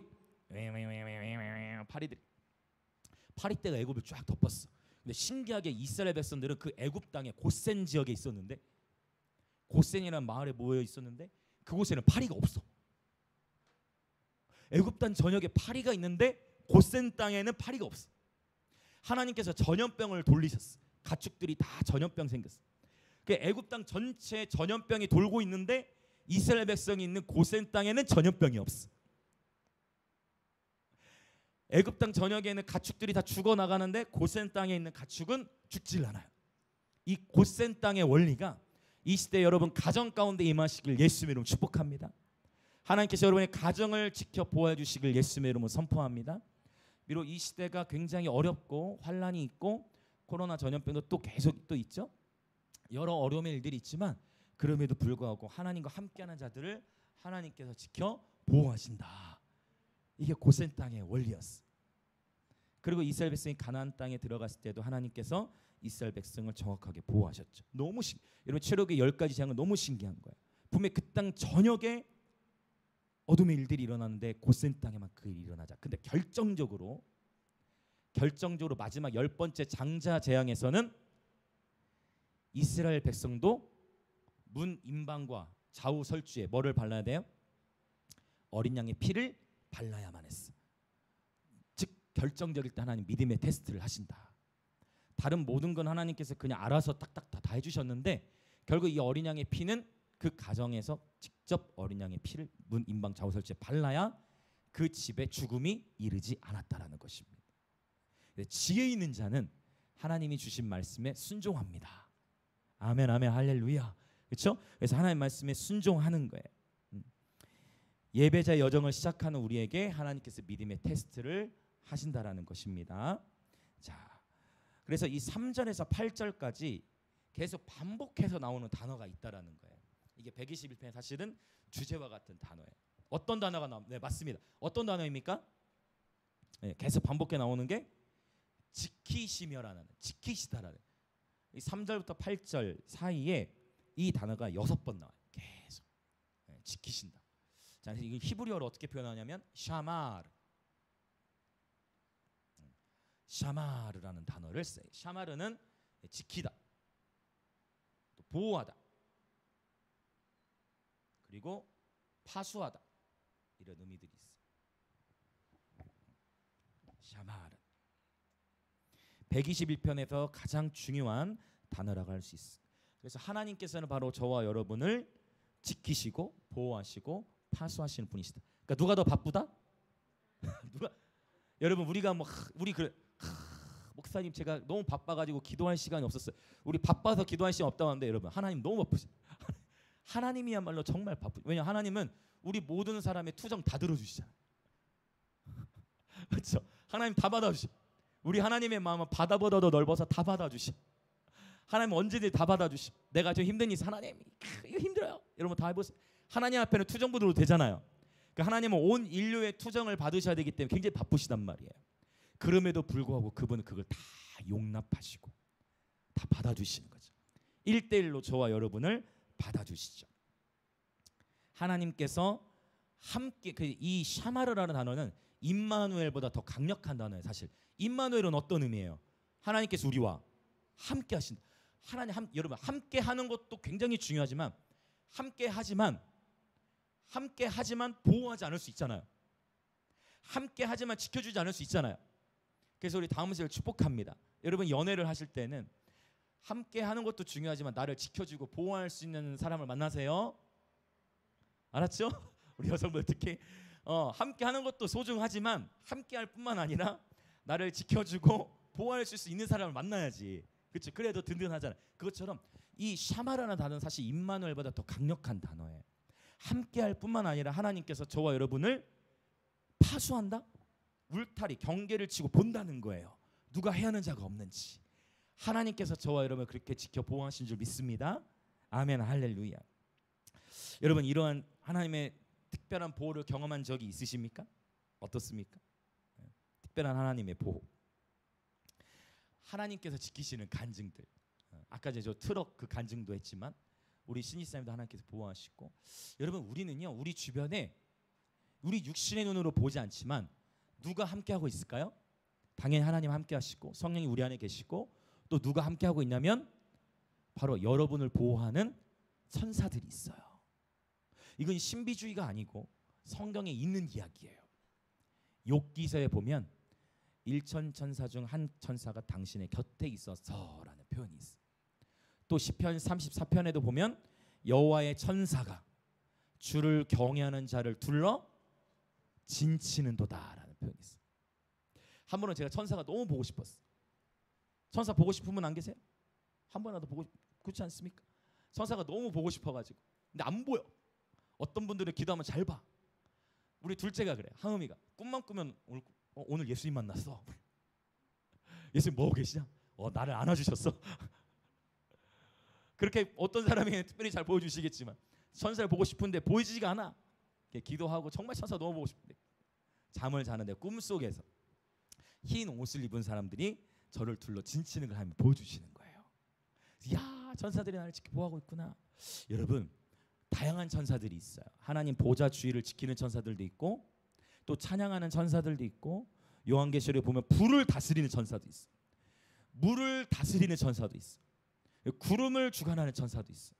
파리떼가 애굽을 쫙 덮었어. 근데 신기하게 이스라엘 백성들은 그 애굽 땅에 고센 지역에 있었는데, 고센이라는 마을에 모여 있었는데 그곳에는 파리가 없어. 애굽 땅 전역에 파리가 있는데 고센 땅에는 파리가 없어. 하나님께서 전염병을 돌리셨어. 가축들이 다 전염병 생겼어. 그 애굽 땅 전체 전염병이 돌고 있는데 이스라엘 백성이 있는 고센 땅에는 전염병이 없어. 애굽 땅 전역에는 가축들이 다 죽어 나가는데 고센 땅에 있는 가축은 죽질 않아요. 이 고센 땅의 원리가 이 시대 여러분 가정 가운데 임하시길 예수님의 이름으로 축복합니다. 하나님께서 여러분의 가정을 지켜 보호해 주시길 예수님의 이름으로 선포합니다. 비록 이 시대가 굉장히 어렵고 환란이 있고 코로나 전염병도 또 계속 또 있죠. 여러 어려움의 일들이 있지만 그럼에도 불구하고 하나님과 함께하는 자들을 하나님께서 지켜 보호하신다. 이게 고센 땅의 원리였어. 그리고 이스라엘 백성이 가나안 땅에 들어갔을 때도 하나님께서 이스라엘 백성을 정확하게 보호하셨죠. 너무 여러분 출애굽기 10가지 장은 너무 신기한 거예요. 분명히 그 땅 전역에 어둠의 일들이 일어나는데 고센 땅에만 그 일이 일어나자. 근데 결정적으로 마지막 10번째 장자 재앙에서는 이스라엘 백성도 문 임방과 좌우 설주에 뭐를 발라야 돼요? 어린 양의 피를 발라야만 했어. 즉 결정적일 때 하나님 믿음의 테스트를 하신다. 다른 모든 건 하나님께서 그냥 알아서 딱딱 다 해주셨는데 결국 이 어린 양의 피는 그 가정에서 직접 어린 양의 피를 문 임방 좌우 설주에 발라야 그 집에 죽음이 이르지 않았다라는 것입니다. 지혜 있는 자는 하나님이 주신 말씀에 순종합니다. 아멘 아멘 할렐루야. 그렇죠? 그래서 하나님 말씀에 순종하는 거예요. 예배자의 여정을 시작하는 우리에게 하나님께서 믿음의 테스트를 하신다라는 것입니다. 자, 그래서 이 3절에서 8절까지 계속 반복해서 나오는 단어가 있다라는 거예요. 이게 121편의 사실은 주제와 같은 단어예요. 어떤 단어가 네, 맞습니다. 어떤 단어입니까? 네, 계속 반복해 나오는 게 지키시며라는, 지키시다라는. 이 3절부터 8절 사이에 이 단어가 6번 나와요. 계속 네, 지키신다. 자, 이거 히브리어로 어떻게 표현하냐면 샤마르라는 단어를 써요. 샤마르는 지키다, 또 보호하다, 그리고 파수하다, 이런 의미들이 있어요. 샤마르 121편에서 가장 중요한 단어라고 할 수 있어요. 그래서 하나님께서는 바로 저와 여러분을 지키시고 보호하시고 파수하시는 분이시다. 그러니까 누가 더 바쁘다? 누가? 여러분 우리가 뭐 우리 그래 목사님 제가 너무 바빠가지고 기도할 시간이 없었어요. 우리 바빠서 기도할 시간 없다고 하는데 여러분 하나님 너무 바쁘시. 하나님이야말로 정말 바쁘. 왜냐 하나님은 우리 모든 사람의 투정 다 들어주시잖아요. 그렇죠? 하나님 다 받아주시. 우리 하나님의 마음은 바다보다도 넓어서 다 받아주시. 하나님 언제든지 다 받아주시. 내가 좀 힘든 일 있어. 하나님 이거 힘들어요. 여러분 다 해보세요. 하나님 앞에는 투정 부드러도 되잖아요. 그러니까 하나님은 온 인류의 투정을 받으셔야 되기 때문에 굉장히 바쁘시단 말이에요. 그럼에도 불구하고 그분은 그걸 다 용납하시고 다 받아주시는 거죠. 1대1로 저와 여러분을 받아주시죠. 하나님께서 함께 이 샤마르라는 단어는 임마누엘보다 더 강력한 단어예요. 사실 임마누엘은 어떤 의미예요? 하나님께서 우리와 함께 하신다. 여러분 함께 하는 것도 굉장히 중요하지만 함께 하지만 보호하지 않을 수 있잖아요. 함께 하지만 지켜주지 않을 수 있잖아요. 그래서 우리 다음 세를 축복합니다. 여러분 연애를 하실 때는 함께 하는 것도 중요하지만 나를 지켜주고 보호할 수 있는 사람을 만나세요. 알았죠? 우리 여성분 특히 함께 하는 것도 소중하지만 함께 할 뿐만 아니라 나를 지켜주고 보호할 수 있는 사람을 만나야지. 그렇죠? 그래도 든든하잖아요. 그것처럼 이 샤마라는 단어는 사실 임마누엘보다 더 강력한 단어예요. 함께 할 뿐만 아니라 하나님께서 저와 여러분을 파수한다? 울타리, 경계를 치고 본다는 거예요. 누가 해야 하는 자가 없는지. 하나님께서 저와 여러분을 그렇게 지켜 보호하신 줄 믿습니다. 아멘 할렐루야. 여러분 이러한 하나님의 특별한 보호를 경험한 적이 있으십니까? 어떻습니까? 특별한 하나님의 보호. 하나님께서 지키시는 간증들. 아까 저 트럭 그 간증도 했지만 우리 신이사님도 하나님께서 보호하시고 여러분 우리는요 우리 주변에 우리 육신의 눈으로 보지 않지만 누가 함께하고 있을까요? 당연히 하나님 함께하시고 성령이 우리 안에 계시고 또 누가 함께하고 있냐면 바로 여러분을 보호하는 천사들이 있어요. 이건 신비주의가 아니고 성경에 있는 이야기예요. 욥기서에 보면 일천 천사 중 한 천사가 당신의 곁에 있어서라는 표현이 있어요. 또 시편 34편에도 보면 여호와의 천사가 주를 경외하는 자를 둘러 진치는도다라는 표현이 있어요. 한 번은 제가 천사가 너무 보고 싶었어요. 천사 보고 싶은 분 안 계세요? 한 번이라도 보고 그렇지 않습니까? 천사가 너무 보고 싶어가지고 근데 안 보여. 어떤 분들은 기도하면 잘 봐. 우리 둘째가 그래. 하음이가 꿈만 꾸면 오늘 예수님 만났어. 예수님 뭐하고 계시냐? 나를 안아주셨어. 그렇게 어떤 사람이 특별히 잘 보여주시겠지만 천사를 보고 싶은데 보이지가 않아. 기도하고 정말 천사 너무 보고 싶은데 잠을 자는데 꿈속에서 흰 옷을 입은 사람들이 저를 둘러 진치는 걸 하면 보여주시는 거예요. 야, 천사들이 나를 지켜보고 있구나. 여러분, 다양한 천사들이 있어요. 하나님 보좌 주위를 지키는 천사들도 있고 또 찬양하는 천사들도 있고 요한계시록에 보면 불을 다스리는 천사도 있어. 물을 다스리는 천사도 있어. 구름을 주관하는 천사도 있어.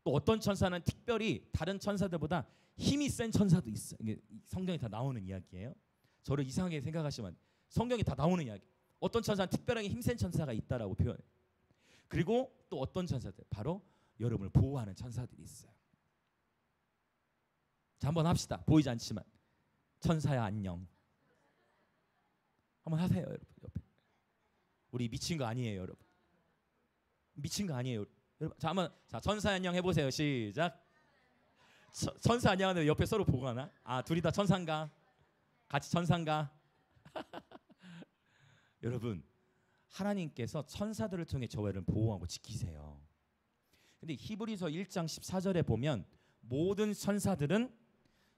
또 어떤 천사는 특별히 다른 천사들보다 힘이 센 천사도 있어. 이게 성경에 다 나오는 이야기예요. 저를 이상하게 생각하시면 성경에 다 나오는 이야기. 어떤 천사는 특별하게 힘센 천사가 있다라고 표현해. 그리고 또 어떤 천사들, 바로 여러분을 보호하는 천사들이 있어요. 자, 한번 합시다. 보이지 않지만 천사야 안녕. 한번 하세요, 여러분. 옆에. 우리 미친 거 아니에요, 여러분. 미친 거 아니에요, 여러분. 자, 한번 천사 안녕 해보세요. 시작. 천사 안녕하는데 옆에 서로 보고 하나? 둘이 다 천사인가? 같이 천사인가? 여러분, 하나님께서 천사들을 통해 저희를 보호하고 지키세요. 근데 히브리서 1장 14절에 보면 모든 천사들은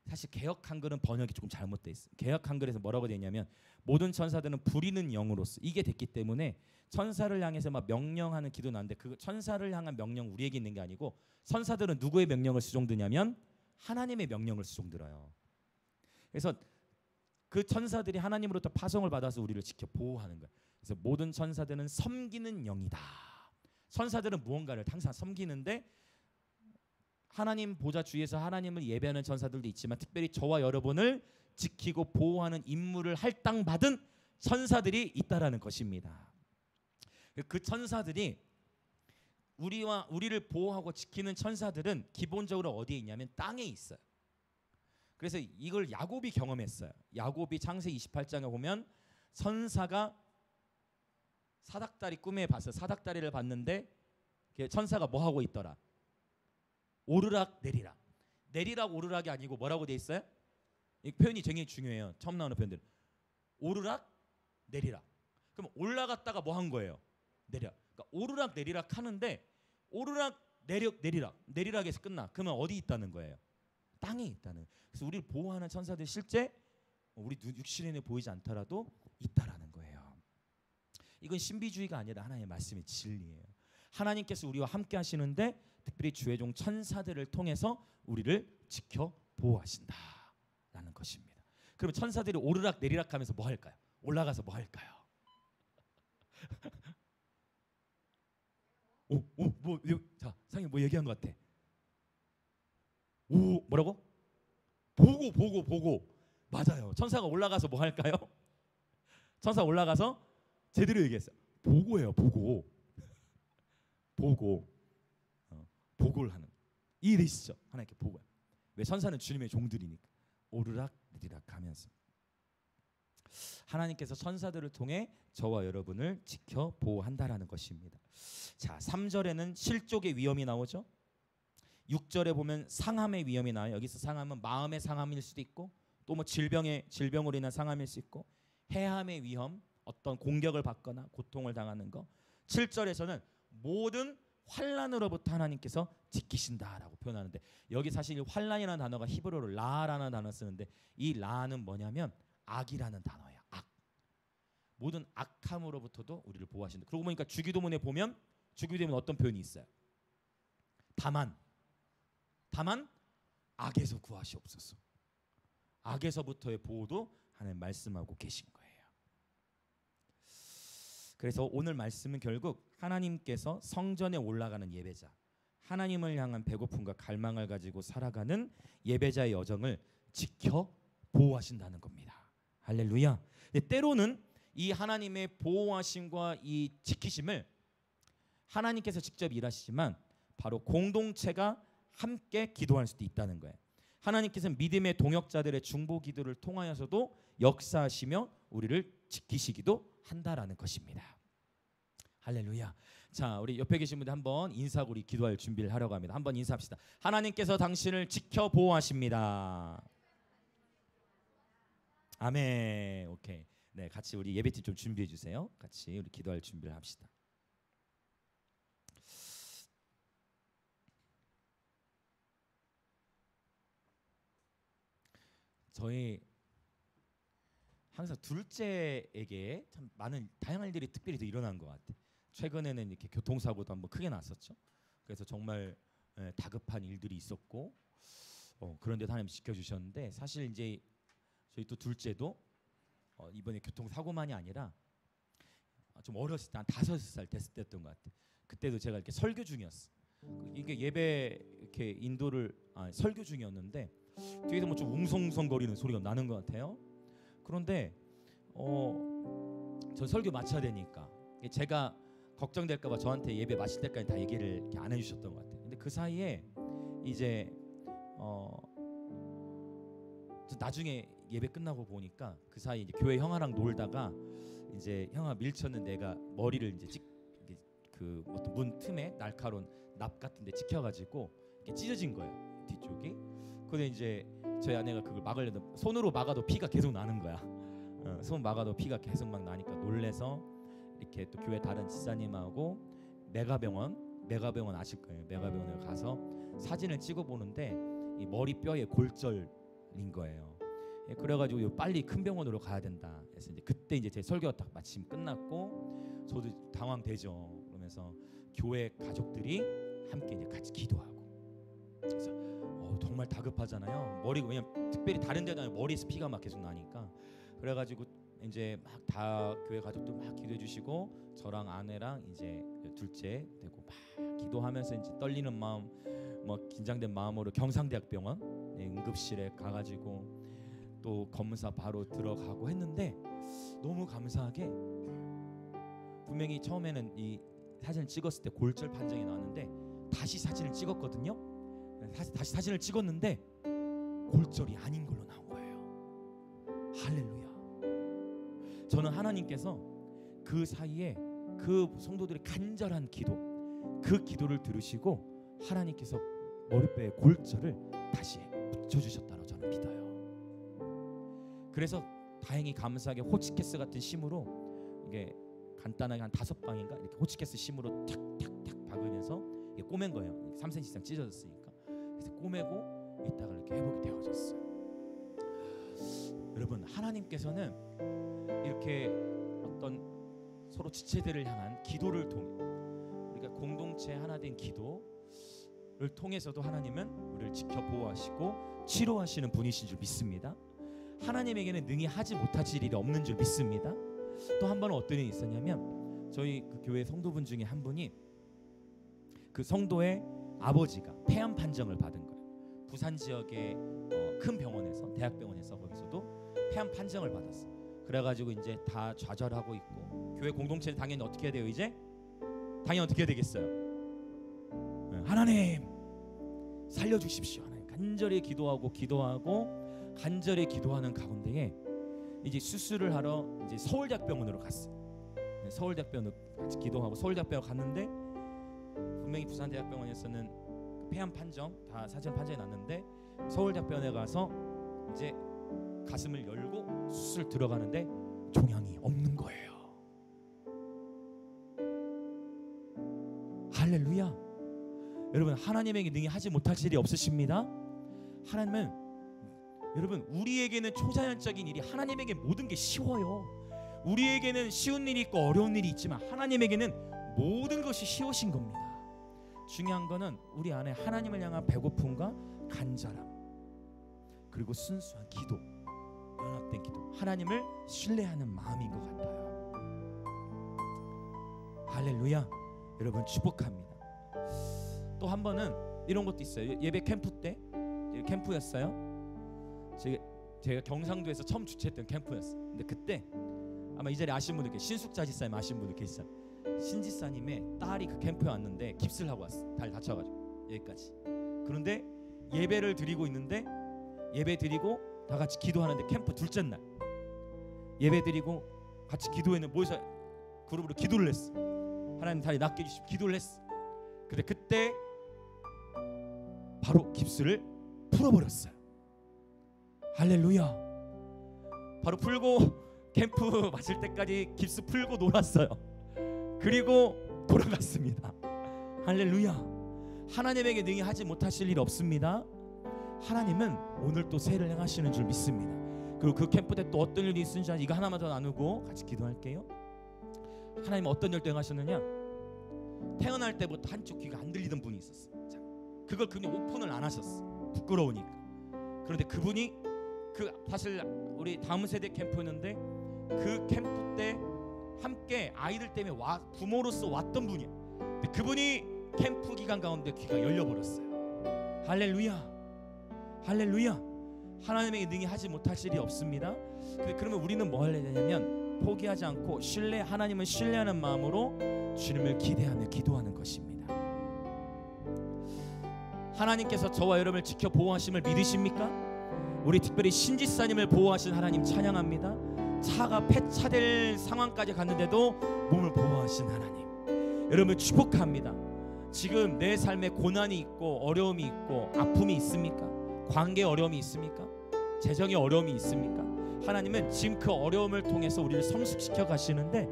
사실 개역 한글은 번역이 조금 잘못돼 있어요. 개역 한글에서 뭐라고 되어 있냐면 모든 천사들은 부리는 영으로서 이게 됐기 때문에 천사를 향해서 막 명령하는 기도는 안 돼. 그 천사를 향한 명령 우리에게 있는 게 아니고 천사들은 누구의 명령을 수종드냐면 하나님의 명령을 수종들어요. 그래서 그 천사들이 하나님으로부터 파송을 받아서 우리를 지켜 보호하는 거예요. 그래서 모든 천사들은 섬기는 영이다. 천사들은 무언가를 항상 섬기는데 하나님 보좌 주위에서 하나님을 예배하는 천사들도 있지만 특별히 저와 여러분을 지키고 보호하는 임무를 할당받은 천사들이 있다라는 것입니다. 그 천사들이 우리를 보호하고 지키는 천사들은 기본적으로 어디에 있냐면 땅에 있어요. 그래서 이걸 야곱이 경험했어요. 야곱이 창세기 28장에 보면 천사가 사닥다리 꿈에 봤어요. 사닥다리를 봤는데 천사가 뭐 하고 있더라? 오르락 내리락. 내리락 오르락이 아니고 뭐라고 돼 있어요? 이 표현이 굉장히 중요해요. 처음 나오는 표현들. 오르락 내리락. 그럼 올라갔다가 뭐 한 거예요? 내리락. 그러니까 오르락 내리락 하는데 오르락 내리락. 내리락에서 끝나. 그러면 어디 있다는 거예요? 땅에 있다는. 그래서 우리를 보호하는 천사들 실제 우리 육신에 보이지 않더라도 있다라는 거예요. 이건 신비주의가 아니라 하나님의 말씀의 진리예요. 하나님께서 우리와 함께 하시는데 특별히 주의 종 천사들을 통해서 우리를 지켜 보호하신다라는 것입니다. 그럼 천사들이 오르락 내리락 하면서 뭐 할까요? 올라가서 뭐 할까요? 자, 상이 뭐 얘기한 것 같아. 뭐라고? 보고. 맞아요. 천사가 올라가서 뭐 할까요? 천사 올라가서 제대로 얘기했어요. 보고예요, 보고. 보고를 하는 이 일이 있죠. 하나님께 보고요. 왜? 천사는 주님의 종들이니까. 오르락 내리락 하면서 하나님께서 천사들을 통해 저와 여러분을 지켜 보호한다라는 것입니다. 자, 3절에는 실족의 위험이 나오죠. 6절에 보면 상함의 위험이 나와요. 여기서 상함은 마음의 상함일 수도 있고 또 뭐 질병으로 인한 상함일 수 있고 해함의 위험, 어떤 공격을 받거나 고통을 당하는 거. 7절에서는 모든 환난으로부터 하나님께서 지키신다라고 표현하는데 여기 사실 환난이라는 단어가 히브리어로 라라는 단어 쓰는데 이 라는 뭐냐면 악이라는 단어예요. 악. 모든 악함으로부터도 우리를 보호하신다. 그러고 보니까 주기도문에 보면 주기도문에 어떤 표현이 있어요? 다만 악에서 구하시옵소서. 악에서부터의 보호도 하나님 말씀하고 계신 거예요. 그래서 오늘 말씀은 결국 하나님께서 성전에 올라가는 예배자, 하나님을 향한 배고픔과 갈망을 가지고 살아가는 예배자의 여정을 지켜 보호하신다는 겁니다. 할렐루야. 때로는 이 하나님의 보호하심과 이 지키심을 하나님께서 직접 일하시지만 바로 공동체가 함께 기도할 수도 있다는 거예요. 하나님께서는 믿음의 동역자들의 중보 기도를 통하여서도 역사하시며 우리를 지키시기도 한다라는 것입니다. 할렐루야. 자, 우리 옆에 계신 분들 한번 인사하고 우리 기도할 준비를 하려고 합니다. 한번 인사합시다. 하나님께서 당신을 지켜 보호하십니다. 아멘. 오케이. 네, 같이 우리 예배팀 좀 준비해 주세요. 같이 우리 기도할 준비를 합시다. 저희 항상 둘째에게 참 많은 다양한 일들이 특별히 더 일어난 것 같아요. 최근에는 이렇게 교통사고도 한번 크게 났었죠. 그래서 정말 다급한 일들이 있었고 그런데 하나님 지켜주셨는데, 사실 이제 저희 또 둘째도 이번에 교통사고만이 아니라 좀 어렸을 때 한 5살 됐을 때였던 것 같아요. 그때도 제가 이렇게 설교 중이었어. 이게 예배 이렇게 인도를 설교 중이었는데 뒤에서 뭐 좀 웅성웅성거리는 소리가 나는 것 같아요. 그런데 저 설교 마쳐야 되니까 제가 걱정될까봐 저한테 예배 마칠 때까지 다 얘기를 이렇게 안 해주셨던 것 같아요. 근데 그 사이에 이제 나중에 예배 끝나고 보니까 그 사이 이제 교회 형아랑 놀다가 이제 형아 밀쳤는데 내가 머리를 이제 그 어떤 문 틈에 날카로운 납 같은데 찍혀가지고 이렇게 찢어진 거예요, 뒤쪽이. 근데 이제 저희 아내가 그걸 막으려다 손으로 막아도 피가 계속 나는 거야. 손 막아도 피가 계속 막 나니까 놀래서 이렇게 또 교회 다른 집사님하고 메가병원 아실 거예요. 메가병원에 가서 사진을 찍어 보는데 이 머리뼈에 골절인 거예요. 그래가지고 빨리 큰 병원으로 가야 된다. 그래서 이제 그때 이제 제 설교가 딱 마침 끝났고 저도 당황되죠. 그러면서 교회 가족들이 함께 이제 같이 기도하고. 그래서 정말 다급하잖아요. 머리가 왜냐면 특별히 다른 데도 아니고 머리에서 피가 막 계속 나니까. 그래가지고 이제 막 다 교회 가족들 막 기도해 주시고 저랑 아내랑 이제 둘째 되고 막 기도하면서 이제 떨리는 마음, 뭐 긴장된 마음으로 경상대학병원 응급실에 가가지고 또 검사 바로 들어가고 했는데 너무 감사하게 분명히 처음에는 이 사진을 찍었을 때 골절 판정이 나왔는데 다시 사진을 찍었거든요. 다시 사진을 찍었는데 골절이 아닌 걸로 나온 거예요. 할렐루야. 저는 하나님께서 그 사이에 그 성도들의 간절한 기도, 그 기도를 들으시고 하나님께서 머리뼈에 골절을 다시 붙여주셨다고 저는 믿어요. 그래서 다행히 감사하게 호치키스 같은 심으로 이게 간단하게 한 5방인가 이렇게 호치키스 심으로 탁탁탁 박으면서 이게 꼬맨 거예요. 3cm 이상 찢어졌으니까. 그래서 꼬매고 있다가 이렇게 회복이 되어졌어요. 여러분, 하나님께서는 이렇게 어떤 서로 지체들을 향한 기도를 통해 우리가 공동체 하나 된 기도를 통해서도 하나님은 우리를 지켜 보호하시고 치료하시는 분이신 줄 믿습니다. 하나님에게는 능히 하지 못하실 일이 없는 줄 믿습니다. 또 한 번은 어떤 일이 있었냐면 저희 그 교회 성도분 중에 한 분이 그 성도의 아버지가 폐암 판정을 받은 거예요. 부산 지역의 큰 병원에서, 대학병원에서 거기서도 폐암 판정을 받았어. 그래가지고 이제 다 좌절하고 있고 교회 공동체는 당연히 어떻게 해야 돼요? 이제 당연히 어떻게 해야 되겠어요? 하나님 살려주십시오. 하나님 간절히 기도하고 간절히 기도하는 가운데에 이제 수술을 하러 이제 서울대학병원으로 갔어. 서울대학병원으로 같이 기도하고 서울대학병원 갔는데 분명히 부산대학병원에서는 폐암 판정 다 사진 판정이 났는데 서울대학병원에 가서 이제 가슴을 열고 수술 들어가는데 종양이 없는 거예요. 할렐루야. 여러분, 하나님에게 능히 하지 못할 일이 없으십니다. 하나님은 여러분 우리에게는 초자연적인 일이 하나님에게 모든 게 쉬워요. 우리에게는 쉬운 일이 있고 어려운 일이 있지만 하나님에게는 모든 것이 쉬우신 겁니다. 중요한 거는 우리 안에 하나님을 향한 배고픔과 간절함 그리고 순수한 기도, 연합된 기도, 하나님을 신뢰하는 마음인 것 같아요. 할렐루야. 여러분 축복합니다. 또 한 번은 이런 것도 있어요. 예배 캠프 때 캠프였어요. 제가 경상도에서 처음 주최했던 캠프였어요. 근데 그때 아마 이 자리에 아시는 분들 신숙자 지사님 아시는 분들 계시잖아요. 신 지사님의 딸이 그 캠프에 왔는데 깁스를 하고 왔어. 다리 다쳐가지고 여기까지. 그런데 예배를 드리고 있는데 예배 드리고 다 같이 기도하는데 캠프 둘째 날 예배 드리고 같이 기도했는데 모여서 그룹으로 기도를 했어. 하나님 다리 낫게 해주시고 기도를 했어. 근데 그때 바로 깁스를 풀어버렸어요. 할렐루야. 바로 풀고 캠프 마칠 때까지 깁스 풀고 놀았어요. 그리고 돌아갔습니다. 할렐루야. 하나님에게 능히 하지 못하실 일 없습니다. 하나님은 오늘 또 새해를 행하시는 줄 믿습니다. 그리고 그 캠프 때 또 어떤 일이 있는지 이거 하나만 더 나누고 같이 기도할게요. 하나님은 어떤 일도 행하셨느냐? 태어날 때부터 한쪽 귀가 안 들리던 분이 있었어. 자, 그걸 그냥 오픈을 안 하셨어. 부끄러우니까. 그런데 그분이 사실 우리 다음 세대 캠프였는데 그 캠프 때 함께 아이들 때문에 부모로서 왔던 분이야. 근데 그분이 캠프 기간 가운데 귀가 열려버렸어요. 할렐루야. 할렐루야. 하나님에게 능히 하지 못하실 일이 없습니다. 그러면 우리는 뭐 해야 되냐면 포기하지 않고 하나님을 신뢰하는 마음으로 주님을 기대하며 기도하는 것입니다. 하나님께서 저와 여러분을 지켜 보호하심을 믿으십니까? 우리 특별히 신지사님을 보호하신 하나님 찬양합니다. 차가 폐차될 상황까지 갔는데도 몸을 보호하신 하나님, 여러분을 축복합니다. 지금 내 삶에 고난이 있고 어려움이 있고 아픔이 있습니까? 관계 어려움이 있습니까? 재정의 어려움이 있습니까? 하나님은 지금 그 어려움을 통해서 우리를 성숙시켜 가시는데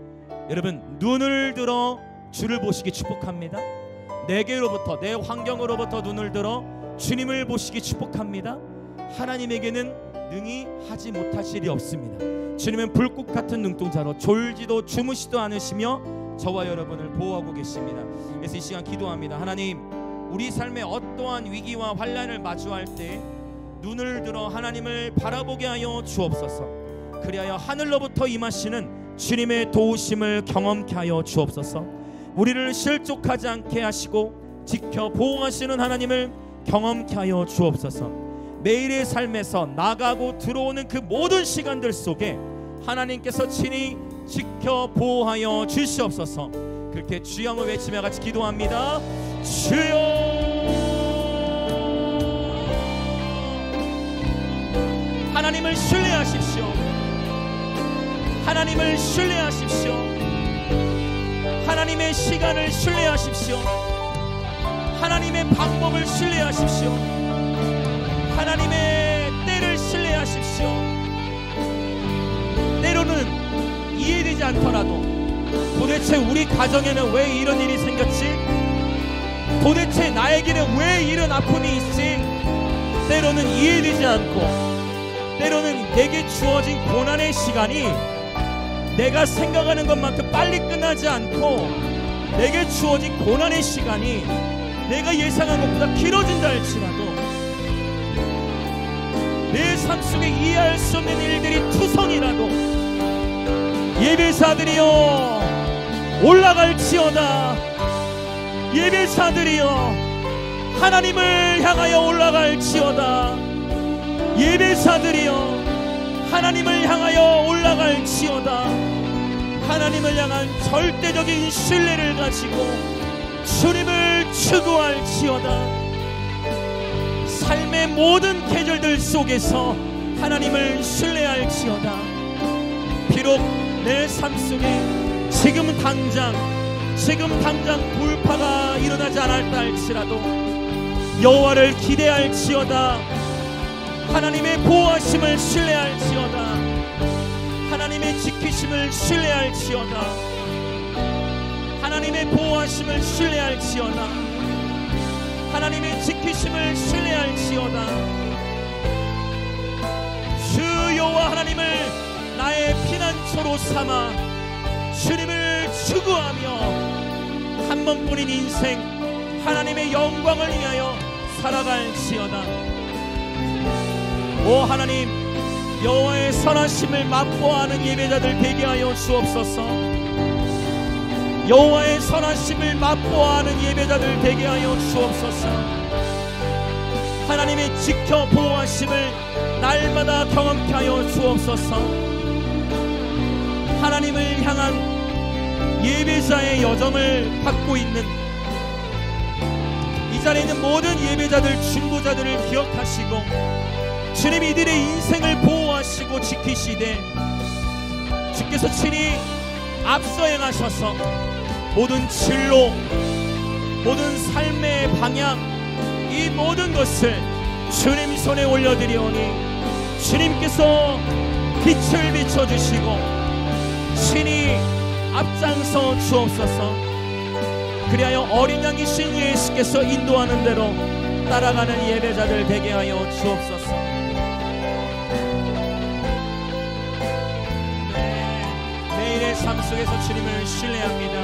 여러분 눈을 들어 주를 보시기 축복합니다. 내게로부터 내 환경으로부터 눈을 들어 주님을 보시기 축복합니다. 하나님에게는 능히 하지 못하실 일이 없습니다. 주님은 불꽃 같은 눈동자로 졸지도 주무시도 않으시며 저와 여러분을 보호하고 계십니다. 그래서 이 시간 기도합니다. 하나님, 우리 삶의 어떠한 위기와 환난을 마주할 때 눈을 들어 하나님을 바라보게 하여 주옵소서. 그리하여 하늘로부터 임하시는 주님의 도우심을 경험케 하여 주옵소서. 우리를 실족하지 않게 하시고 지켜 보호하시는 하나님을 경험케 하여 주옵소서. 매일의 삶에서 나가고 들어오는 그 모든 시간들 속에 하나님께서 친히 지켜 보호하여 주시옵소서. 그렇게 주영을 외치며 같이 기도합니다. 주여, 하나님을 신뢰하십시오. 하나님을 신뢰하십시오. 하나님의 시간을 신뢰하십시오. 하나님의 방법을 신뢰하십시오. 하나님의 때를 신뢰하십시오. 때로는 이해되지 않더라도 도대체 우리 가정에는 왜 이런 일이 생겼지? 도대체 나에게는 왜 이런 아픔이 있지? 때로는 이해되지 않고 때로는 내게 주어진 고난의 시간이 내가 생각하는 것만큼 빨리 끝나지 않고 내게 주어진 고난의 시간이 내가 예상한 것보다 길어진다 할지라도 내 삶 속에 이해할 수 없는 일들이 투성이라도 예배사들이여 올라갈지어다. 예배사들이여 하나님을 향하여 올라갈지어다. 예배사들이여 하나님을 향하여 올라갈지어다. 하나님을 향한 절대적인 신뢰를 가지고 주님을 추구할지어다. 삶의 모든 계절들 속에서 하나님을 신뢰할지어다. 비록 내 삶 속에 지금 당장 돌파가 일어나지 않았다 할지라도 여호와를 기대할지어다. 하나님의 보호하심을 신뢰할지어다. 하나님의 지키심을 신뢰할지어다. 하나님의 보호하심을 신뢰할지어다. 하나님의 지키심을 신뢰할지어다. 주 여호와 하나님을 나의 피난처로 삼아 주님을 추구하며 한 번뿐인 인생 하나님의 영광을 위하여 살아갈지어다. 오 하나님, 여호와의 선하심을 맛보아하는 예배자들 되게 하여 주옵소서. 여호와의 선하심을 맛보아하는 예배자들 되게 하여 주옵소서. 하나님이 지켜 보호하심을 날마다 경험케 하여 주옵소서. 하나님을 향한 예배자의 여정을 받고 있는 이 자리에 있는 모든 예배자들, 중보자들을 기억하시고 주님 이들의 인생을 보호하시고 지키시되 주께서 친히 앞서 행하셔서 모든 진로, 모든 삶의 방향, 이 모든 것을 주님 손에 올려드리오니 주님께서 빛을 비춰주시고 친히 앞장서 주옵소서. 그리하여 어린 양이신 예수께서 인도하는 대로 따라가는 예배자들 되게 하여 주옵소서. 매일의 삶 속에서 주님을 신뢰합니다.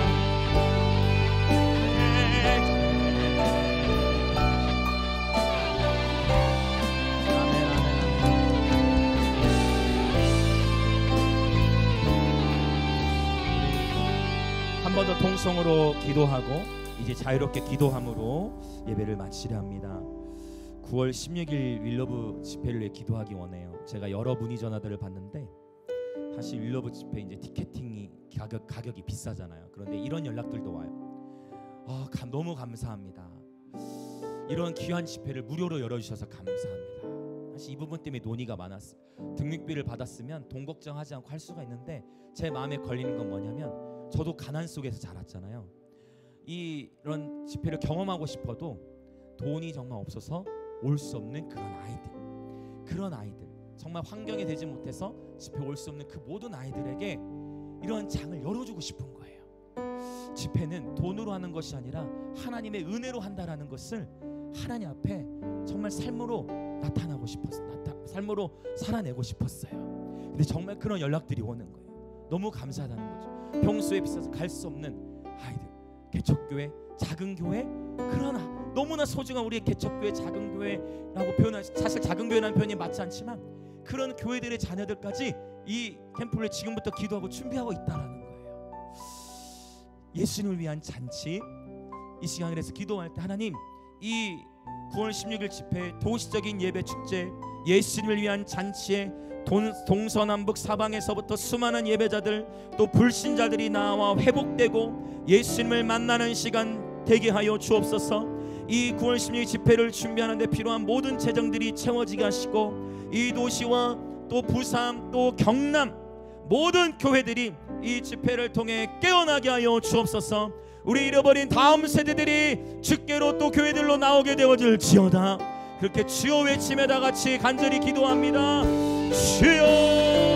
한 번 더 통성으로 기도하고 이제 자유롭게 기도함으로 예배를 마치려 합니다. 9월 16일 윌러브 집회를 위해 기도하기 원해요. 제가 여러 문의 전화들을 받는데 사실 윌러브 집회 이제 티켓팅이 가격이 비싸잖아요. 그런데 이런 연락들도 와요. 너무 감사합니다. 이런 귀한 집회를 무료로 열어주셔서 감사합니다. 사실 이 부분 때문에 논의가 많았어요. 등록비를 받았으면 돈 걱정하지 않고 할 수가 있는데 제 마음에 걸리는 건 뭐냐면 저도 가난 속에서 자랐잖아요. 이런 집회를 경험하고 싶어도 돈이 정말 없어서 올 수 없는 그런 아이들 정말 환경이 되지 못해서 집회 올 수 없는 그 모든 아이들에게 이런 장을 열어주고 싶은 거예요. 집회는 돈으로 하는 것이 아니라 하나님의 은혜로 한다라는 것을 하나님 앞에 정말 삶으로 나타나고 싶었어요. 삶으로 살아내고 싶었어요. 근데 정말 그런 연락들이 오는 거예요. 너무 감사하다는 거죠. 평소에 비싸서 갈 수 없는 아이들, 개척교회, 작은 교회, 그러나 너무나 소중한 우리의 개척교회, 작은 교회라고 표현할, 사실 작은 교회라는 표현이 맞지 않지만 그런 교회들의 자녀들까지 이 캠프를 지금부터 기도하고 준비하고 있다라는 거예요. 예수님을 위한 잔치, 이 시간에서 기도할 때 하나님, 이 9월 16일 집회, 도시적인 예배 축제, 예수님을 위한 잔치에 동서남북 사방에서부터 수많은 예배자들 또 불신자들이 나와 회복되고 예수님을 만나는 시간 되게 하여 주옵소서. 이 9월 16일 집회를 준비하는 데 필요한 모든 재정들이 채워지게 하시고 이 도시와 또 부산 또 경남 모든 교회들이 이 집회를 통해 깨어나게 하여 주옵소서. 우리 잃어버린 다음 세대들이 주께로 또 교회들로 나오게 되어질지어다. 그렇게 주여 외치며 다 같이 간절히 기도합니다. 주여.